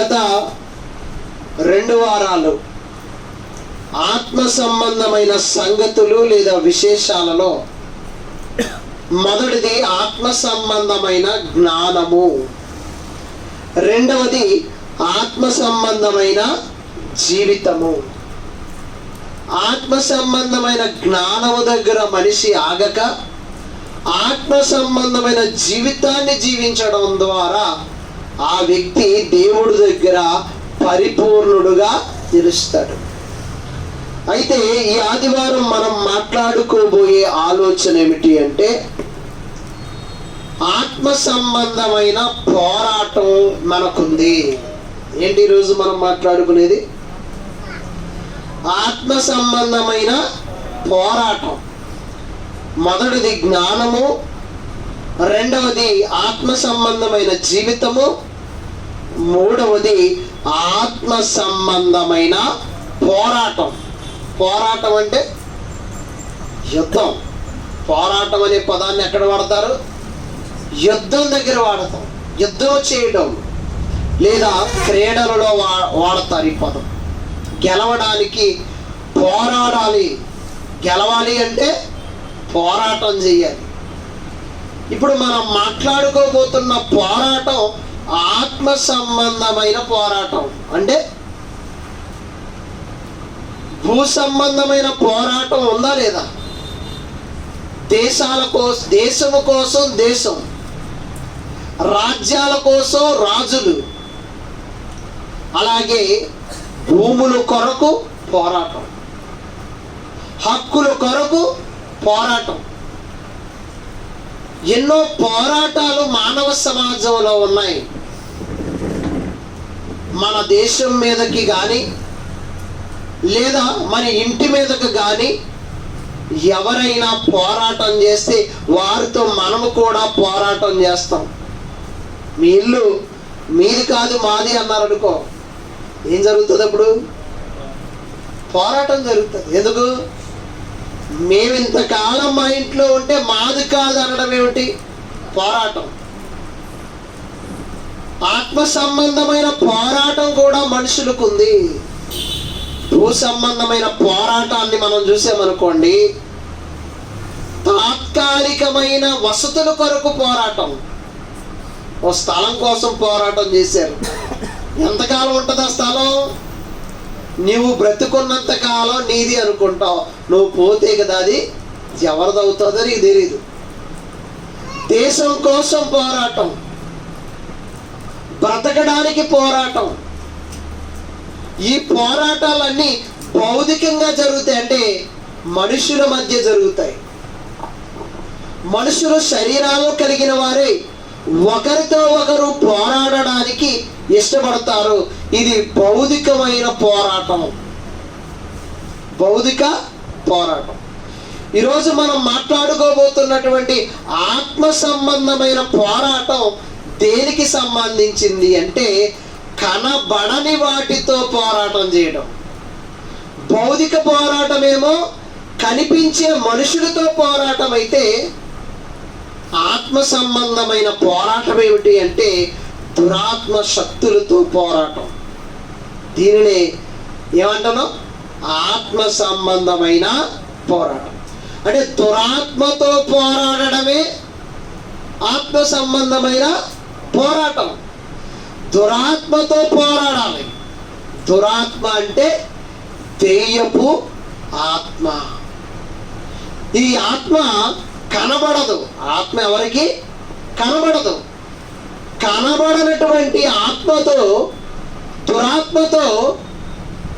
గత 2 వారాలు ఆత్మ సంబంధమైన సంగతులు లేదా విశేషాలలో మొదటిది ఆత్మ సంబంధమైన జ్ఞానము, రెండవది ఆత్మ సంబంధమైన జీవితము. ఆత్మ సంబంధమైన జ్ఞానము దగ్గర మనిషి ఆగక ఆత్మ సంబంధమైన జీవితాన్ని జీవించడం ద్వారా ఆ వ్యక్తి దేవుడి దగ్గర పరిపూర్ణుడుగా నిలుస్తాడు. అయితే ఈ ఆదివారం మనం మాట్లాడుకోబోయే ఆలోచన ఏమిటి అంటే, ఆత్మ సంబంధమైన పోరాటం మనకుంది. ఏంటి ఈరోజు మనం మాట్లాడుకునేది? ఆత్మ సంబంధమైన పోరాటం. మొదటిది జ్ఞానము, రెండవది ఆత్మ సంబంధమైన జీవితము, మూడవది ఆత్మ సంబంధమైన పోరాటం. పోరాటం అంటే యుద్ధం. పోరాటం అనే పదాన్ని ఎక్కడ వాడతారు? యుద్ధం దగ్గర వాడతాం. యుద్ధం చేయడం లేదా క్రీడలలో వాడతారు ఈ పదం. గెలవడానికి పోరాడాలి. గెలవాలి అంటే పోరాటం చేయాలి. ఇప్పుడు మనం మాట్లాడుకోబోతున్న పోరాటం ఆత్మ సంబంధమైన పోరాటం. అంటే భూ సంబంధమైన పోరాటం ఉందా లేదా? దేశాల కోసం, దేశము కోసం దేశం, రాజ్యాల కోసం రాజులు, అలాగే భూముల కొరకు పోరాటం, హక్కుల కొరకు పోరాటం. ఎన్నో పోరాటాలు మానవ సమాజంలో ఉన్నాయి. మన దేశం మీదకి కానీ లేదా మన ఇంటి మీదకి కానీ ఎవరైనా పోరాటం చేస్తే వారితో మనము కూడా పోరాటం చేస్తాం. మీ ఇల్లు మీది కాదు మాది అన్నారు అనుకో, ఏం జరుగుతుంది? అప్పుడు పోరాటం జరుగుతుంది. ఎందుకు? మేము ఇంతకాలం మా ఇంట్లో ఉంటే మాది కాదు అనడం ఏమిటి? పోరాటం. ఆత్మ సంబంధమైన పోరాటం కూడా మనుషులకు ఉంది. భూ సంబంధమైన పోరాటాన్ని మనం చూసామనుకోండి, తాత్కాలికమైన వసతుల కొరకు పోరాటం. ఓ స్థలం కోసం పోరాటం చేశారు. ఎంతకాలం ఉంటుంది ఆ స్థలం? నీవు బ్రతుకున్నంత కాలం నీది అనుకుంటావు. నువ్వు పోతే కదా అది ఎవరిదవుతుందో నీకు తెలీదు. దేశం కోసం పోరాటం, బ్రతకడానికి పోరాటం. ఈ పోరాటాలన్నీ భౌతికంగా జరుగుతాయి. అంటే మనుషుల మధ్య జరుగుతాయి. మనుషులు శరీరాలు కలిగిన వారే ఒకరితో ఒకరు పోరాడడానికి ఇష్టపడతారు. ఇది భౌతికమైన పోరాటం. భౌతిక పోరాటం. ఈరోజు మనం మాట్లాడుకోబోతున్నటువంటి ఆత్మ సంబంధమైన పోరాటం దేనికి సంబంధించింది అంటే, కనబడని వాటితో పోరాటం చేయడం. భౌతిక పోరాటమేమో కనిపించే మనుషులతో పోరాటం అయితే, ఆత్మ సంబంధమైన పోరాటం ఏమిటి అంటే దురాత్మ శక్తులతో పోరాటం. దీనిని ఏమంటాను? ఆత్మ సంబంధమైన పోరాటం. అంటే దురాత్మతో పోరాడడమే ఆత్మ సంబంధమైన పోరాటం. దురాత్మతో పోరాడాలి. దురాత్మ అంటే దెయ్యపు ఆత్మ. ఈ ఆత్మ కనబడదు. ఆత్మ ఎవరికి కనబడదు. కనబడనటువంటి ఆత్మతో, దురాత్మతో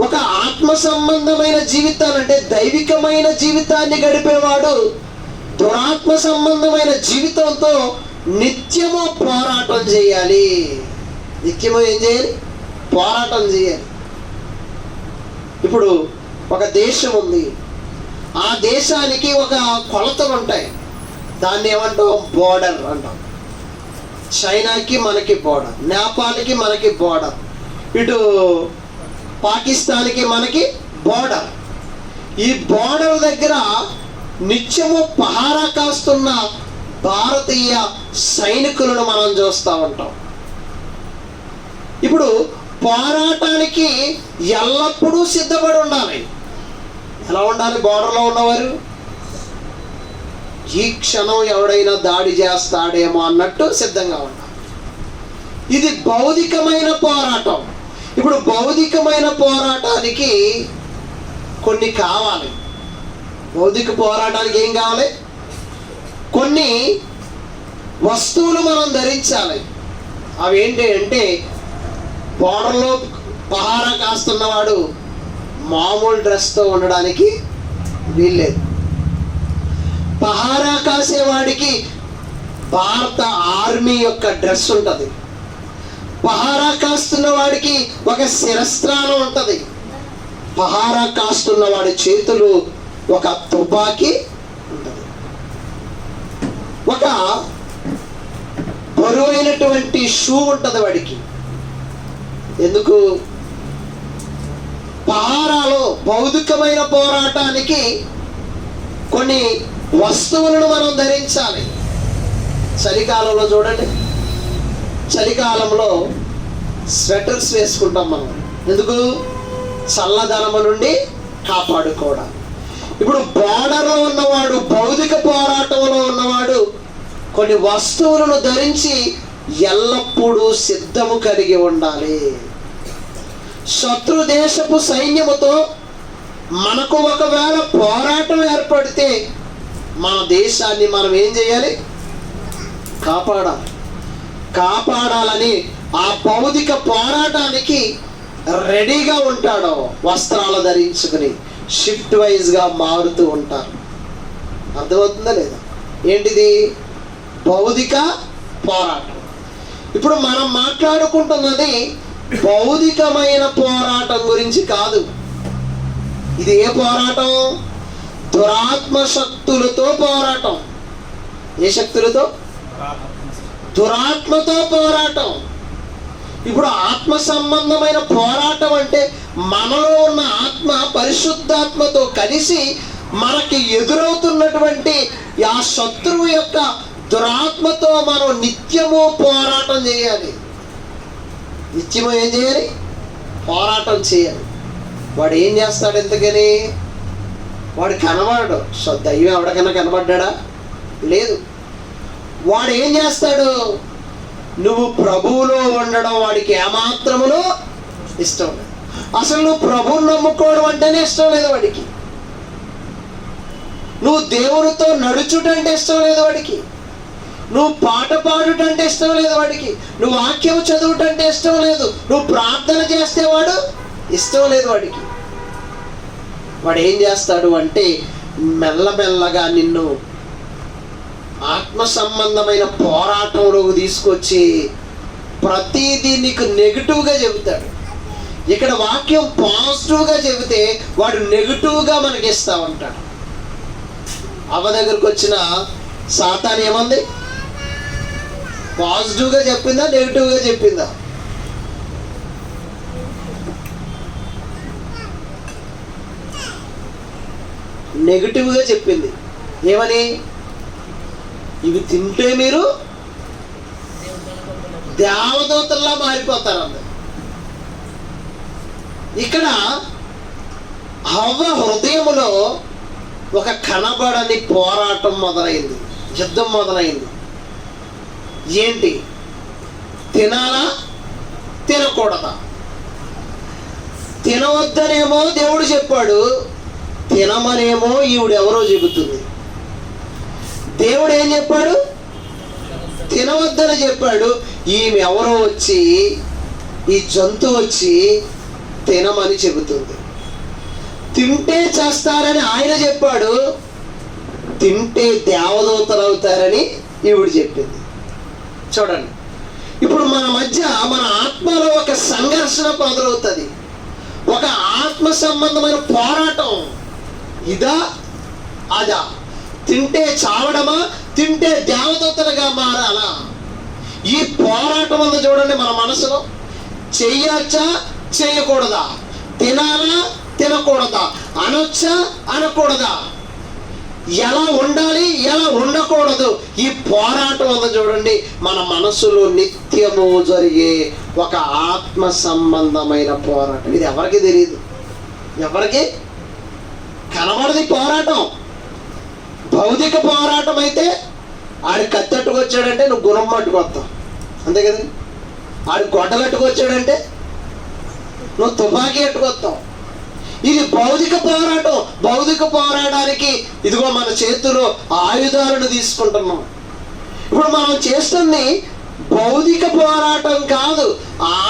ఒక ఆత్మ సంబంధమైన జీవితాన్ని, అంటే దైవికమైన జీవితాన్ని గడిపేవాడు దురాత్మ సంబంధమైన జీవితంతో నిత్యము పోరాటం చేయాలి. నిత్యము ఏం చేయాలి? పోరాటం చేయాలి. ఇప్పుడు ఒక దేశం ఉంది. ఆ దేశానికి ఒక కొలతలు ఉంటాయి. దాన్ని ఏమంటాం? బోర్డర్ అంటాం. చైనాకి మనకి బోర్డర్, నేపాల్కి మనకి బోర్డర్, ఇటు పాకిస్తాన్కి మనకి బోర్డర్. ఈ బోర్డర్ దగ్గర నిత్యము పహారా కాస్తున్న భారతీయ సైనికులను మనం చూస్తూ ఉంటాం. ఇప్పుడు పోరాటానికి ఎల్లప్పుడూ సిద్ధపడి ఉండాలి. ఎలా ఉండాలి? బోర్డర్లో ఉన్నవారు ఈ క్షణం ఎవడైనా దాడి చేస్తాడేమో అన్నట్టు సిద్ధంగా ఉండాలి. ఇది భౌతికమైన పోరాటం. ఇప్పుడు భౌతికమైన పోరాటానికి కొన్ని కావాలి. భౌతిక పోరాటానికి ఏం కావాలి? కొన్ని వస్తువులు మనం ధరించాలి. అవి ఏంటి అంటే, బోర్డర్లో పహారా కాస్తున్నవాడు మామూలు డ్రెస్తో ఉండడానికి వీల్లేదు. పహారా కాసేవాడికి భారత ఆర్మీ యొక్క డ్రెస్ ఉంటుంది. పహారా కాస్తున్న వాడికి ఒక శిరస్త్రాణం ఉంటుంది. పహారా కాస్తున్న వాడి చేతులు ఒక తుపాకీ ఉంటుంది. ఒక బరువైనటువంటి షూ ఉంటుంది వాడికి. ఎందుకు? పహారాలో భౌతికమైన పోరాటానికి కొన్ని వస్తువులను మనం ధరించాలి. చలికాలంలో చూడండి, చలికాలంలో స్వెటర్స్ వేసుకుంటాం మనం. ఎందుకు? చల్లదనము నుండి కాపాడుకోవడం. ఇప్పుడు బోర్డర్లో ఉన్నవాడు, భౌతిక పోరాటంలో ఉన్నవాడు కొన్ని వస్తువులను ధరించి ఎల్లప్పుడూ సిద్ధము కలిగి ఉండాలి. శత్రు దేశపు సైన్యముతో మనకు ఒకవేళ పోరాటం ఏర్పడితే మన దేశాన్ని మనం ఏం చేయాలి? కాపాడాలని ఆ భౌతిక పోరాటానికి రెడీగా ఉంటాడో వస్త్రాలు ధరించుకుని షిఫ్ట్ వైజ్గా మారుతూ ఉంటారు. అర్థమవుతుందా లేదా? ఏంటిది? భౌతిక పోరాటం. ఇప్పుడు మనం మాట్లాడుకుంటున్నది భౌతికమైన పోరాటం గురించి కాదు. ఇది ఏ పోరాటం? దురాత్మ శక్తులతో పోరాటం. ఏ శక్తులతో? దురాత్మతో పోరాటం. ఇప్పుడు ఆత్మ సంబంధమైన పోరాటం అంటే మనలో ఉన్న ఆత్మ పరిశుద్ధాత్మతో కలిసి మనకి ఎదురవుతున్నటువంటి ఆ శత్రువు యొక్క దురాత్మతో మనం నిత్యము పోరాటం చేయాలి. నిత్యము ఏం చేయాలి? పోరాటం చేయాలి. వాడు ఏం చేస్తాడు? ఎంతకని వాడు కనబడడు. దైవం ఎవరికైనా కనబడ్డా? లేదు. వాడు ఏం చేస్తాడు? నువ్వు ప్రభువులో ఉండడం వాడికి ఏమాత్రములో ఇష్టం లేదు. అసలు నువ్వు ప్రభువుని నమ్ముకోవడం అంటేనే ఇష్టం లేదు వాడికి. నువ్వు దేవునితో నడుచుటంటే ఇష్టం లేదు వాడికి. నువ్వు పాట పాడుటంటే ఇష్టం లేదు వాడికి. నువ్వు వాక్యం చదువుటంటే ఇష్టం లేదు. నువ్వు ప్రార్థన చేస్తే వాడు ఇష్టం లేదు వాడికి. వాడు ఏం చేస్తాడు అంటే మెల్లమెల్లగా నిన్ను ఆత్మ సంబంధమైన పోరాటంలోకి తీసుకొచ్చి ప్రతిదీ నీకు నెగిటివ్గా చెబుతాడు. ఇక్కడ వాక్యం పాజిటివ్గా చెబితే వాడు నెగిటివ్గా మనకి ఇస్తా ఉంటాడు. అవ్వ దగ్గరకు వచ్చిన సాతాను ఏమంది? పాజిటివ్గా చెప్పిందా, నెగిటివ్గా చెప్పిందా? నెగిటివ్గా చెప్పింది. ఏమని? ఇవి తింటే మీరు దేవదూతల్లా మారిపోతారు అన్నది. ఇక్కడ హవ్వ హృదయములో ఒక కనబడని పోరాటం మొదలైంది, యుద్ధం మొదలైంది. ఏంటి? తినాలా తినకూడదా? తినవద్దనేమో దేవుడు చెప్పాడు, తినమనేమో ఈవిడెవరో చెబుతుంది. దేవుడు ఏం చెప్పాడు? తినవద్దని చెప్పాడు. ఈమె ఎవరో వచ్చి, ఈ జంతువు వచ్చి తినమని చెబుతుంది. తింటే చేస్తారని ఆయన చెప్పాడు, తింటే దేవదూతలు అవుతారని ఈవిడ చెప్పింది. చూడండి, ఇప్పుడు మన మధ్య మన ఆత్మలో ఒక సంఘర్షణ మొదలవుతుంది. ఒక ఆత్మ సంబంధమైన పోరాటం. ఇదా అదా? తింటే చావడమా, తింటే దేవదూతలుగా మారాలా? ఈ పోరాటం వల్ల చూడండి మన మనసులో. చెయ్యొచ్చా చేయకూడదా? తినాలా తినకూడదా? అనొచ్చా అనకూడదా? ఎలా ఉండాలి, ఎలా ఉండకూడదు, ఈ పోరాటం ఉంది చూడండి. మన మనసులో నిత్యము జరిగే ఒక ఆత్మ సంబంధమైన పోరాటం. ఇది ఎవరికి తెలియదు, ఎవరికి కనబడది పోరాటం. భౌతిక పోరాటం అయితే ఆడు కత్తట్టుకొచ్చాడంటే నువ్వు గుణం పట్టుకొస్తావు, అంతే కదండి. ఆడు గొడ్డలట్టుకొచ్చాడంటే నువ్వు తుపాకీ ఎట్టుకొస్తావు. ఇది భౌతిక పోరాటం. భౌతిక పోరాటానికి ఇదిగో మన చేతిలో ఆయుధాలను తీసుకుంటున్నాం. ఇప్పుడు మనం చేస్తుంది భౌతిక పోరాటం కాదు,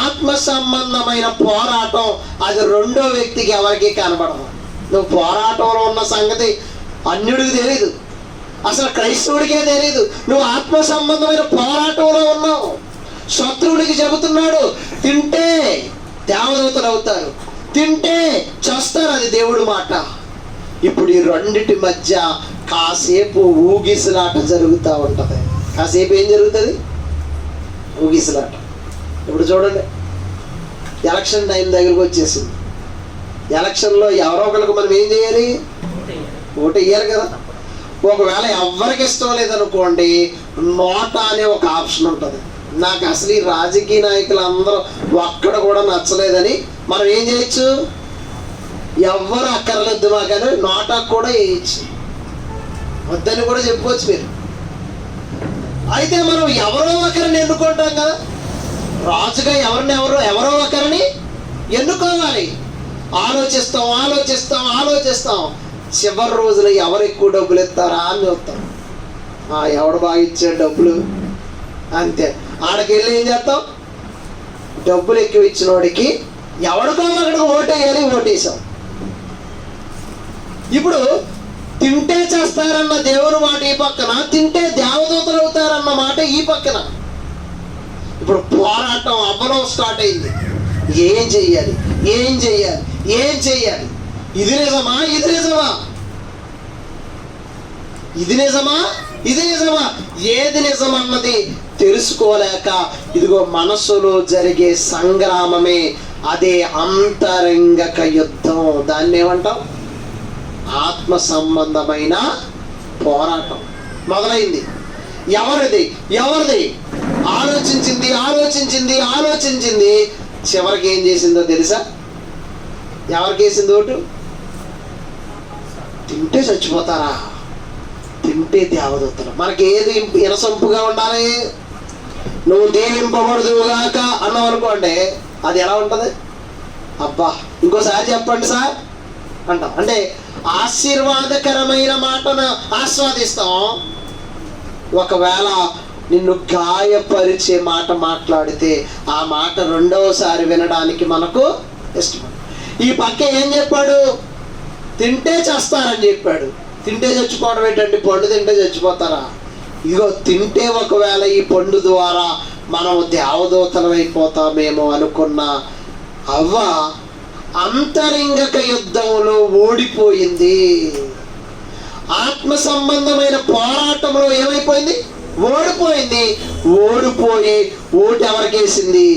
ఆత్మ సంబంధమైన పోరాటం. అది రెండో వ్యక్తికి ఎవరికి కనబడదు. నువ్వు పోరాటంలో ఉన్న సంగతి అన్యుడికి తెలీదు, అసలు క్రైస్తవుడికే తెలీదు. నువ్వు ఆత్మ సంబంధమైన పోరాటంలో ఉన్నావు. శత్రువుడికి చెబుతున్నాడు, తింటే దేవదూతలు అవుతారు, తింటే చేస్తారు, అది దేవుడి మాట. ఇప్పుడు ఈ రెండిటి మధ్య కాసేపు ఊగిసలాట జరుగుతూ ఉంటుంది. కాసేపు ఏం జరుగుతుంది? ఊగిసలాట. ఇప్పుడు చూడండి, ఎలక్షన్ టైం దగ్గరకు వచ్చేసింది. ఎలక్షన్లో ఎవరో ఒకరికి మనం ఏం చేయాలి? ఓటు వేయాలి కదా. ఒకవేళ ఎవరికి ఇష్టం లేదనుకోండి, నోటా అనే ఒక ఆప్షన్ ఉంటుంది. నాకు అసలు ఈ రాజకీయ నాయకులు అందరూ ఒక్కడ కూడా నచ్చలేదని మనం ఏం చేయొచ్చు? ఎవరు అక్కర్లేదు మాకని నోటా కూడా వేయచ్చు, వద్దని కూడా చెప్పుకోవచ్చు మీరు. అయితే మనం ఎవరో ఒకరిని ఎన్నుకుంటాం కదా, రాజుగా ఎవరో ఒకరిని ఎన్నుకోవాలి. ఆలోచిస్తాం ఆలోచిస్తాం ఆలోచిస్తాం, చివరి రోజులు ఎవరు ఎక్కువ డబ్బులు ఇస్తారా అని చూస్తాం. ఎవడు బాగా ఇచ్చాడు డబ్బులు, అంతే. ఆడకెళ్ళి ఏం చేస్తాం? డబ్బులు ఎక్కువ ఇచ్చిన వాడికి ఎవడికో అక్కడికి ఓటేయాలి, ఓటేసాం. ఇప్పుడు తింటే చేస్తారన్న దేవుని మాట ఈ పక్కన, తింటే దేవదూతలు అవుతారన్న మాట ఈ పక్కన. ఇప్పుడు పోరాటం అవ్వడం స్టార్ట్ అయింది. ఏం చెయ్యాలి, ఏం చెయ్యాలి, ఏం చెయ్యాలి? ఇది నిజమా, ఇది నిజమా, ఇది నిజమా, ఇది నిజమా, ఏది నిజమన్నది తెలుసుకోలేక ఇదిగో మనసులో జరిగే సంగ్రామమే అదే అంతరంగక యుద్ధం. దాన్ని ఏమంటాం? ఆత్మ సంబంధమైన పోరాటం మొదలైంది. ఎవరిది ఎవరిది ఆలోచించింది ఆలోచించింది ఆలోచించింది, చివరికి ఏం చేసిందో తెలుసా? ఎవరికి వేసింది ఓటు? తింటే చచ్చిపోతారా, తింటే దేవదూతలు. మనకి ఏది ఇనసొంపుగా ఉండాలి? నువ్వు దీవింపబడుదువుగాక అన్నావు అనుకోండి, అది ఎలా ఉంటుంది? అబ్బా ఇంకోసారి చెప్పండి సార్ అంటాం. అంటే ఆశీర్వాదకరమైన మాటను ఆస్వాదిస్తాం. ఒకవేళ నిన్ను గాయపరిచే మాట మాట్లాడితే ఆ మాట రెండవసారి వినడానికి మనకు ఇష్టం. ఈ పక్క ఏం చెప్పాడు? తింటే చేస్తారని చెప్పాడు. తింటే చచ్చిపోవడం ఏంటండి? పండు తింటే చచ్చిపోతారా? ఇదిగో తింటే ఒకవేళ ఈ పండు ద్వారా మనం దేవదూతలం అయిపోతామేమో అనుకున్న అవ్వ అంతరంగక యుద్ధంలో ఓడిపోయింది. ఆత్మ సంబంధమైన పోరాటంలో ఏమైపోయింది? ఓడిపోయింది. ఓడిపోయి ఓటు ఎవరికి వేసింది?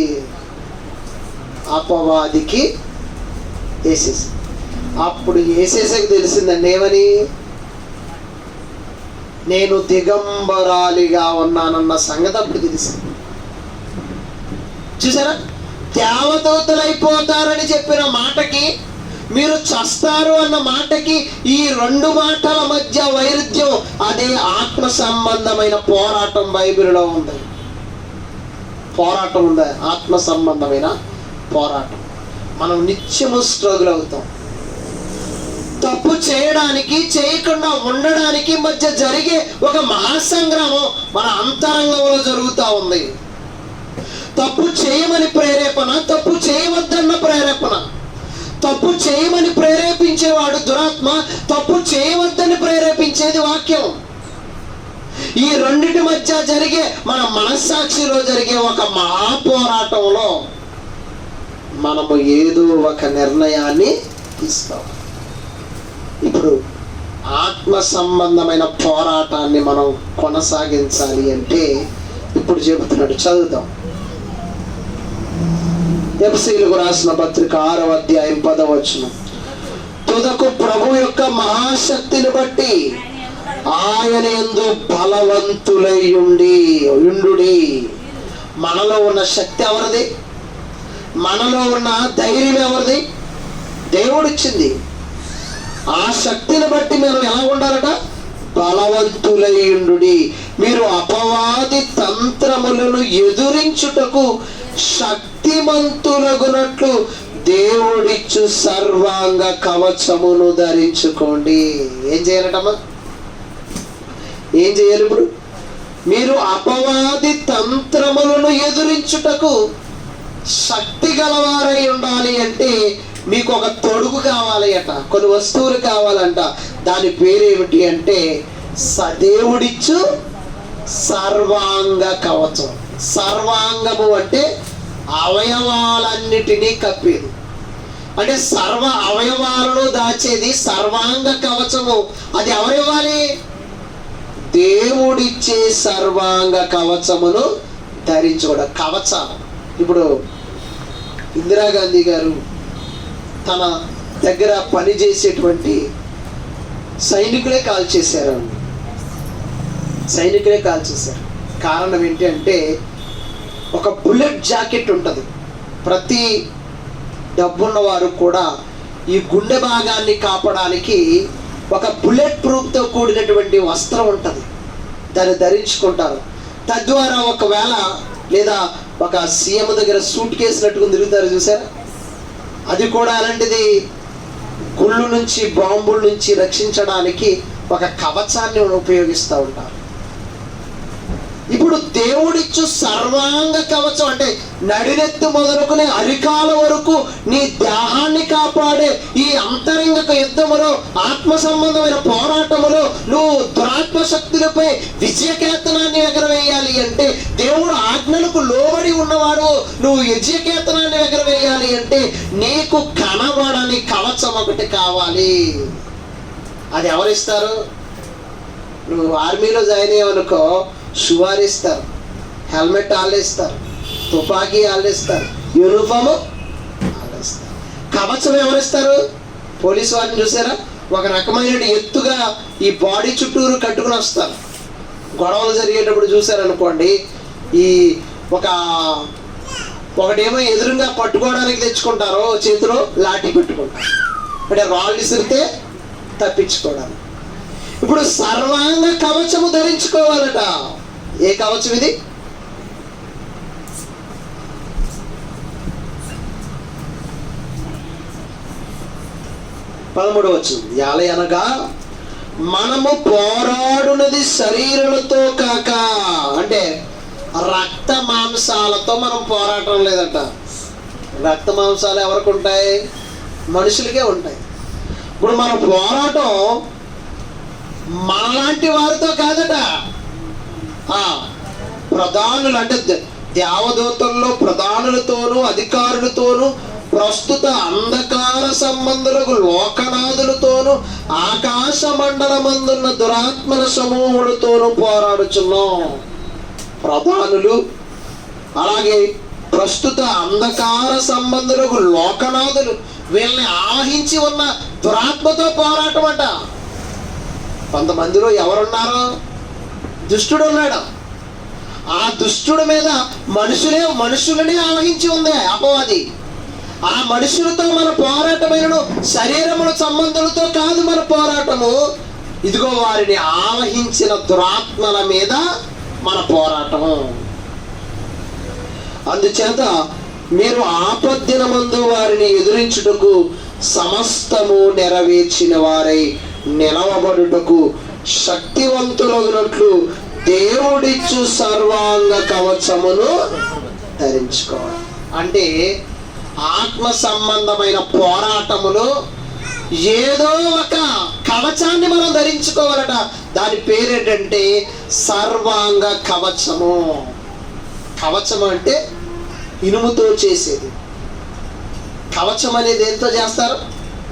అపవాదికి వేసేసి. అప్పుడు వేసేసాక తెలిసిందండి ఏమని? నేను దిగంబరాలిగా ఉన్నానన్న సంగతి అప్పుడు తెలిసింది. చూసారా? దేవదూతలైపోతారని చెప్పిన మాటకి, మీరు చస్తారు అన్న మాటకి, ఈ రెండు మాటల మధ్య వైరుధ్యం అదే ఆత్మ సంబంధమైన పోరాటం బైబిల్లో ఉంది. పోరాటం ఉంది, ఆత్మ సంబంధమైన పోరాటం. మనం నిత్యము స్ట్రగుల్ అవుతాం. తప్పు చేయడానికి చేయకుండా ఉండడానికి మధ్య జరిగే ఒక మహాసంగ్రామం మన అంతరంగంలో జరుగుతూ ఉంది. తప్పు చేయమని ప్రేరేపణ, తప్పు చేయవద్దన్న ప్రేరేపణ. తప్పు చేయమని ప్రేరేపించేవాడు దురాత్మ, తప్పు చేయవద్దని ప్రేరేపించేది వాక్యం. ఈ రెండిటి మధ్య జరిగే మన మనస్సాక్షిలో జరిగే ఒక మహాపోరాటంలో మనము ఏదో ఒక నిర్ణయాన్ని తీస్తాం. ఇప్పుడు ఆత్మ సంబంధమైన పోరాటాన్ని మనం కొనసాగించాలి అంటే ఇప్పుడు చెబుతున్నాడు, చదువుతాం. ఎఫెసీయులకు రాసిన పత్రిక 6వ అధ్యాయం 10వ వచనం. తుదకు ప్రభు యొక్క మహాశక్తిని బట్టి ఆయన యందు బలవంతులై ఉండుడి. మనలో ఉన్న శక్తి ఎవరిది? మనలో ఉన్న ధైర్యం ఎవరిది? దేవుడిచ్చింది. ఆ శక్తిని బట్టి మీరు ఎలా ఉండాలట? బలవంతులై ఉండుడి. మీరు అపవాది తంత్రములను ఎదురించుటకు శక్తిమంతులగునట్లు దేవుడిచ్చు సర్వాంగ కవచమును ధరించుకోండి. ఏం చేయాలటమ్మా? ఏం చేయాలి ఇప్పుడు? మీరు అపవాది తంత్రములను ఎదురించుటకు శక్తి గలవారై ఉండాలి అంటే మీకు ఒక తొడుగు కావాలి అట, కొన్ని వస్తువులు కావాలంట. దాని పేరేమిటి అంటే దేవుడిచ్చు సర్వాంగ కవచం. సర్వాంగము అంటే అవయవాలన్నిటినీ కప్పేది, అంటే సర్వ అవయవాలను దాచేది సర్వాంగ కవచము. అది ఎవరివ్వాలి? దేవుడిచ్చే సర్వాంగ కవచమును ధరించుకోవడం. కవచాలు ఇప్పుడు ఇందిరాగాంధీ గారు తన దగ్గర పనిచేసేటువంటి సైనికులే కాల్ చేశారు. సైనికులే కాల్ చేశారు. కారణం ఏంటి అంటే ఒక బుల్లెట్ జాకెట్ ఉంటుంది. ప్రతి డబ్బున్న వారు కూడా ఈ గుండె భాగాన్ని కాపడానికి ఒక బుల్లెట్ ప్రూఫ్తో కూడినటువంటి వస్త్రం ఉంటుంది, దాన్ని ధరించుకుంటారు. తద్వారా ఒకవేళ లేదా ఒక సీఎం దగ్గర సూట్ కేసినట్టుకుని తిరుగుతారు చూసారా, అది కూడా అలాంటిది. గుళ్ళు నుంచి బాంబుల నుంచి రక్షించడానికి ఒక కవచాన్ని ఉపయోగిస్తూ ఉంటారు. ఇప్పుడు దేవుడిచ్చు సర్వాంగ కవచం అంటే నడినెత్తు మొదలుకునే అరికాల వరకు నీ దేహాన్ని కాపాడే ఈ అంతరంగక యుద్ధములో, ఆత్మ సంబంధమైన పోరాటములో నువ్వు దురాత్మ శక్తులపై విజయకేతనాన్ని ఎగరవేయాలి అంటే, దేవుడు ఆజ్ఞలకు లోబడి ఉన్నవాడు నువ్వు విజయకేతనాన్ని ఎగరవేయాలి అంటే నీకు కనబడని కవచం ఒకటి కావాలి. అది ఎవరిస్తారు? నువ్వు ఆర్మీలో జాయిన్ అయ్యావనుకో, షూ ఆలిస్తారు, హెల్మెట్ ఆలిస్తారు, తుపాకీ ఆలిస్తారు, యూనిఫాము ఆలిస్తారు. కవచం ఎవరిస్తారు? పోలీసు వారిని చూసారా, ఒక రకమైన ఎత్తుగా ఈ బాడీ చుట్టూరు కట్టుకుని వస్తారు. గొడవలు జరిగేటప్పుడు చూసారనుకోండి, ఈ ఒకటేమో ఎదురుగా పట్టుకోవడానికి తెచ్చుకుంటారు, చేతిలో లాఠీ పెట్టుకుంటారు, అంటే రాళ్ళు విసిరితే తప్పించుకోవడానికి. ఇప్పుడు సర్వాంగ కవచము ధరించుకోవాలట. ఏ కవచం ఇది? అనగా మనము పోరాడునది శరీరులతో కాక, అంటే రక్త మాంసాలతో మనం పోరాటం లేదట. రక్త మాంసాలు ఎవరికి ఉంటాయి? మనుషులకే ఉంటాయి. ఇప్పుడు మన పోరాటం మనలాంటి వారితో కాదట. ప్రధానులు అంటే దేవదూతల్లో ప్రధానులతోనూ అధికారులతోనూ ప్రస్తుత అంధకార సంబంధులకు లోకనాథులతోనూ ఆకాశ మండలమందున్న దురాత్మల సమూహులతోనూ పోరాడుచున్నాం. ప్రధానులు, అలాగే ప్రస్తుత అంధకార సంబంధులకు లోకనాథులు, వీళ్ళని ఆవహించి ఉన్న దురాత్మతో పోరాటం అట. కొంతమందిలో ఎవరున్నారు? దుష్టుడు ఉన్నాడు. ఆ దుష్టుడి మీద మనుషులనే ఆవహించి ఉంది అపవాది. ఆ మనుషులతో మన పోరాటమైన శరీరముల సంబంధులతో కాదు మన పోరాటము. ఇదిగో వారిని ఆవహించిన దురాత్మల మీద మన పోరాటము. అందుచేత మీరు ఆపద్దినమందు వారిని ఎదురించుటకు సమస్తము నెరవేర్చిన వారై నిలవబడుటకు శక్తివంతులగునట్లు దేవుడిచ్చు సర్వాంగ కవచమును ధరించుకోవాలి. అంటే ఆత్మ సంబంధమైన పోరాటములో ఏదో ఒక కవచాన్ని మనం ధరించుకోవాలట. దాని పేరేంటంటే సర్వాంగ కవచము. కవచము అంటే ఇనుముతో చేసేది. కవచం అనేది దేంతో చేస్తారు?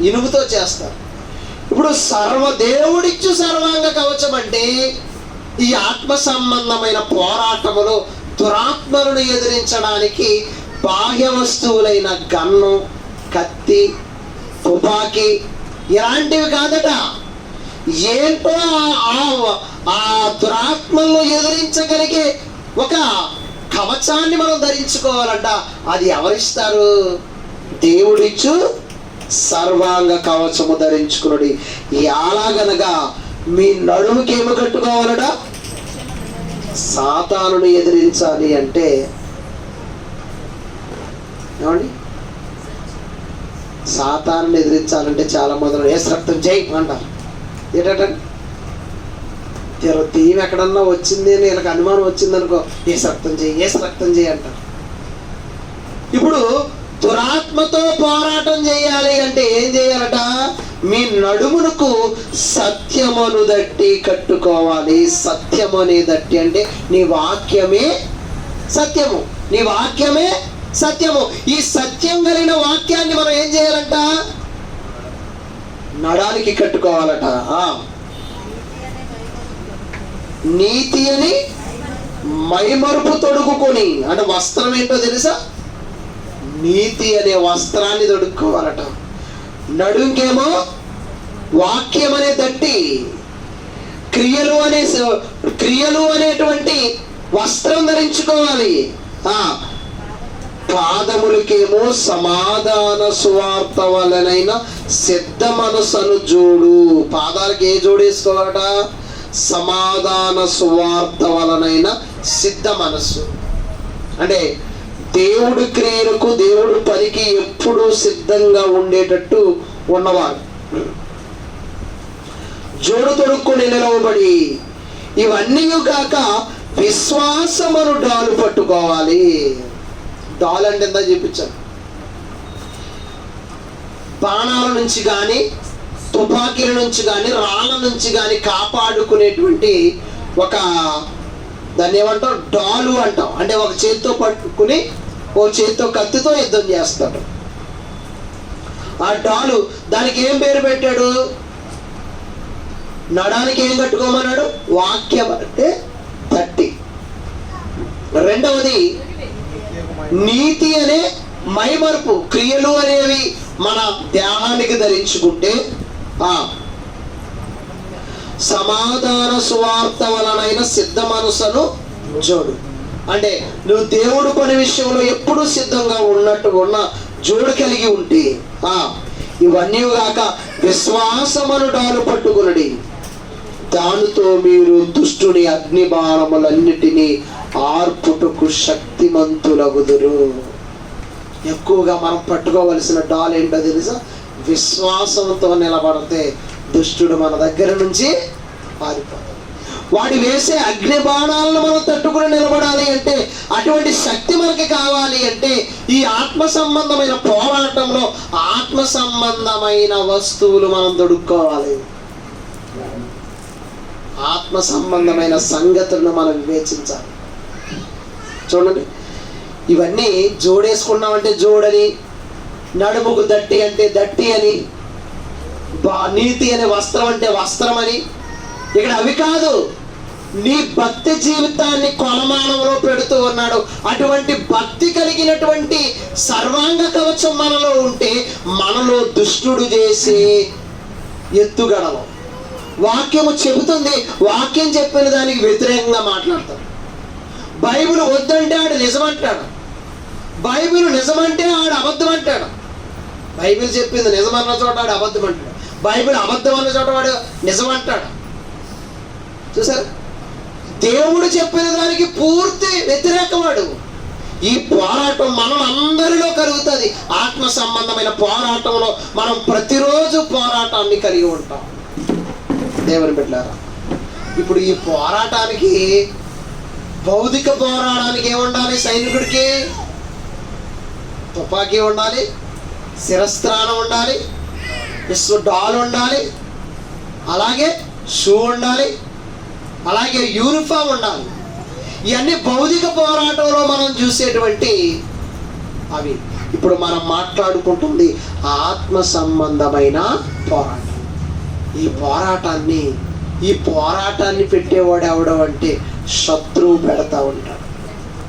ఇనుముతో చేస్తారు. ఇప్పుడు దేవుడిచ్చు సర్వాంగ కవచం అంటే ఈ ఆత్మ సంబంధమైన పోరాటములో దురాత్మలను ఎదిరించడానికి బాహ్య వస్తువులైన గన్ను, కత్తి, తుపాకీ ఇలాంటివి కాదట. ఏంటో ఆ దురాత్మలను ఎదిరించగలిగే ఒక కవచాన్ని మనం ధరించుకోవాలంట. అది ఎవరిస్తారు? దేవుడిచ్చు సర్వాంగ కవచము ధరించుకున్నాడు. అలాగనగా మీ నడుముకి ఏమి కట్టుకోవాలట? సాతానుని ఎదిరించాలి అంటే ఏమండి, సాతానుని ఎదిరించాలంటే చాలా మొదలు ఏసు రక్తం జై అంటారు. ఏంటంటే తీయం ఎక్కడన్నా వచ్చింది అని వీళ్ళకి అనుమానం వచ్చిందనుకో, ఏసు రక్తం చేయి, ఏసు రక్తం చేయి అంటారు. ఇప్పుడు దురాత్మతో పోరాటం చేయాలి అంటే ఏం చేయాలట? మీ నడుమునకు సత్యమును దట్టి కట్టుకోవాలి. సత్యము అనే దట్టి అంటే నీ వాక్యమే సత్యము, నీ వాక్యమే సత్యము. ఈ సత్యం కలిగిన వాక్యాన్ని మనం ఏం చేయాలంట? నడానికి కట్టుకోవాలట. నీతి అని మైమరుపు తొడుగుకొని, అంటే వస్త్రం ఏంటో తెలుసా? నీతి అనే వస్త్రాన్ని తొడుక్కోవాలట. నడుంకేమో వాక్యం అనే దట్టి, క్రియలు అనేటువంటి వస్త్రం ధరించుకోవాలి. పాదములకేమో సమాధాన సువార్త వలనైన సిద్ధ మనసును జోడు. పాదాలకి ఏ జోడేసుకోవాలట? సమాధాన సువార్త వలనైన సిద్ధ మనస్సు. అంటే దేవుడి క్రియలకు, దేవుడి పనికి ఎప్పుడూ సిద్ధంగా ఉండేటట్టు ఉన్నవారు. జోడు తొడుక్కుని నిలవబడి, ఇవన్నీ కాక విశ్వాసమును డాలు పట్టుకోవాలి. డాల్ అంటే ఎంత చూపించాను? బాణాల నుంచి కానీ, తుపాకీల నుంచి కానీ, రాళ్ళ నుంచి కానీ కాపాడుకునేటువంటి ఒక, దాన్ని ఏమంటాం? డాలు అంటాం. అంటే ఒక చేతితో పట్టుకుని ఓ చేతితో కత్తితో యుద్ధం చేస్తాడు. ఆ డాలు, దానికి ఏం పేరు పెట్టాడు? నడానికి ఏం కట్టుకోమన్నాడు? వాక్యం అంటే తట్టి. రెండవది నీతి అనే మైమరుపు. క్రియలు అనేవి మన దేహానికి ధరించుకుంటే, సమాధాన సువార్త వలనైన సిద్ధ మనసును జోడు. అంటే నువ్వు దేవుడు పని విషయంలో ఎప్పుడూ సిద్ధంగా ఉన్న జోడు కలిగి ఉంటే, ఇవన్నీ కాక విశ్వాసమును డాలు పట్టుకునడి, దానితో మీరు దుష్టుని అగ్ని బాణములన్నిటినీ ఆర్పుటకు శక్తిమంతులగుదురు. ఎక్కువగా మనం పట్టుకోవలసిన డాల్ ఏంటో తెలుసా? విశ్వాసంతో నిలబడితే దుష్టుడు మన దగ్గర నుంచి పారిపోతాడు. వాడు వేసే అగ్ని బాణాలను మనం తట్టుకుని నిలబడాలి అంటే, అటువంటి శక్తి మనకి కావాలి అంటే, ఈ ఆత్మ సంబంధమైన పోరాటంలో ఆత్మ సంబంధమైన వస్తువులు మనం దొడుక్కోవాలి. ఆత్మ సంబంధమైన సంగతులను మనం వివేచించాలి. చూడండి, ఇవన్నీ జోడేసుకున్నామంటే జోడని, నడుముకు దట్టి అంటే దట్టి అని, నీతి అనే వస్త్రం అంటే వస్త్రం అని. ఇక్కడ అవి కాదు, నీ భక్తి జీవితాన్ని కొలమానంలో పెడుతూ ఉన్నాడు. అటువంటి భక్తి కలిగినటువంటి సర్వాంగ కవచం మనలో ఉంటే, మనలో దుష్టుడు చేసే ఎత్తుగడలు వాక్యము చెబుతుంది. వాక్యం చెప్పిన దానికి వ్యతిరేకంగా మాట్లాడతాడు. బైబిల్ వద్దంటే ఆడు నిజమంటాడు, బైబిల్ నిజమంటే ఆడు అబద్ధం అంటాడు. బైబిల్ చెప్పింది నిజమన్న చోట ఆడు అబద్ధం అంటాడు, బైబిల్ అబద్ధం అన్న చోట వాడు నిజం అంటాడు. చూసారు, దేవుడు చెప్పిన దానికి పూర్తి వ్యతిరేకవాడు. ఈ పోరాటం మనం అందరిలో కలుగుతుంది. ఆత్మ సంబంధమైన పోరాటంలో మనం ప్రతిరోజు పోరాటాన్ని కలిగి ఉంటాం. దేవుని బిడ్డలారా, ఇప్పుడు ఈ పోరాటానికి, భౌతిక పోరాటానికి ఏముండాలి? సైనికుడికి తుపాకీ ఉండాలి, శిరస్త్రాణం ఉండాలి, డాల్ ఉండాలి, అలాగే షూ ఉండాలి, అలాగే యూనిఫామ్ ఉండాలి. ఇవన్నీ భౌతిక పోరాటంలో మనం చూసేటువంటి అవి. ఇప్పుడు మనం మాట్లాడుకుంటుంది ఆత్మ సంబంధమైన పోరాటం. ఈ పోరాటాన్ని పెట్టేవాడు ఎవడం అంటే శత్రువు పెడతా ఉంటాడు.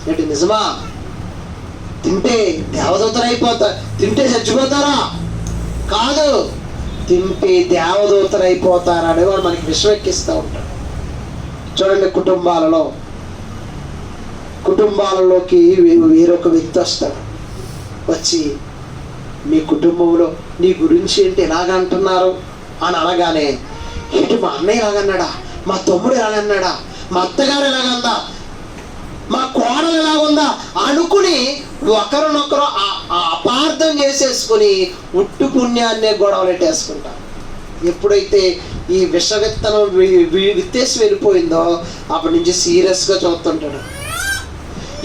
ఏంటి నిజమా? తింటే దేవదూతలు అయిపోతారు, తింటే చచ్చిపోతారా? కాదు, తింపి దేవదూతలు అయిపోతారని వాడు మనకి విషం ఎక్కిస్తూ ఉంటాడు. చూడండి, కుటుంబాలలోకి వేరొక వ్యక్తి వస్తాడు. వచ్చి మీ కుటుంబంలో నీ గురించి ఏంటి ఇలాగంటున్నారు అని అనగానే, ఏంటి మా అన్నయ్య ఇలాగన్నాడా, మా తమ్ముడు ఇలాగన్నాడా, మా అత్తగారు ఎలాగందా, మా కోడలు ఎలాగుందా అనుకుని ఒకరినొకరు అపార్థం చేసేసుకుని ఉట్టు పుణ్యాన్నే గొడవలెట్టేసుకుంటారు. ఎప్పుడైతే ఈ విష విత్తనం విత్తేసి వెళ్ళిపోయిందో అప్పటి నుంచి సీరియస్గా చూస్తుంటాడు.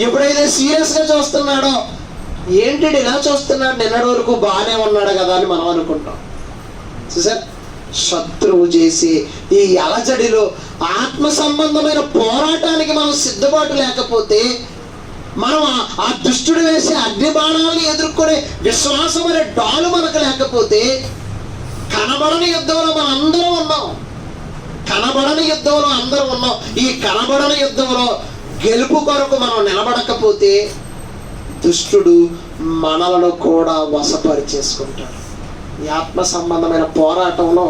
ఎప్పుడైతే సీరియస్గా చూస్తున్నాడో, ఏంటి ఇలా చూస్తున్నాడు, నిన్నటి వరకు బాగానే ఉన్నాడు కదా అని మనం అనుకుంటాం. చూసారు, శత్రువు చేసి ఈ అలజడిలో ఆత్మ సంబంధమైన పోరాటానికి మనం సిద్ధపాటు లేకపోతే, మనం ఆ దుష్టుడు వేసే అగ్ని బాణాలను ఎదుర్కొనే విశ్వాసం అనే డాలు మనకు లేకపోతే, కనబడని యుద్ధంలో మనం అందరం ఉన్నాం. ఈ కనబడని యుద్ధంలో గెలుపు కొరకు మనం నిలబడకపోతే దుష్టుడు మనలను కూడా వశపరిచేసుకుంటాడు. ఈ ఆత్మ సంబంధమైన పోరాటంలో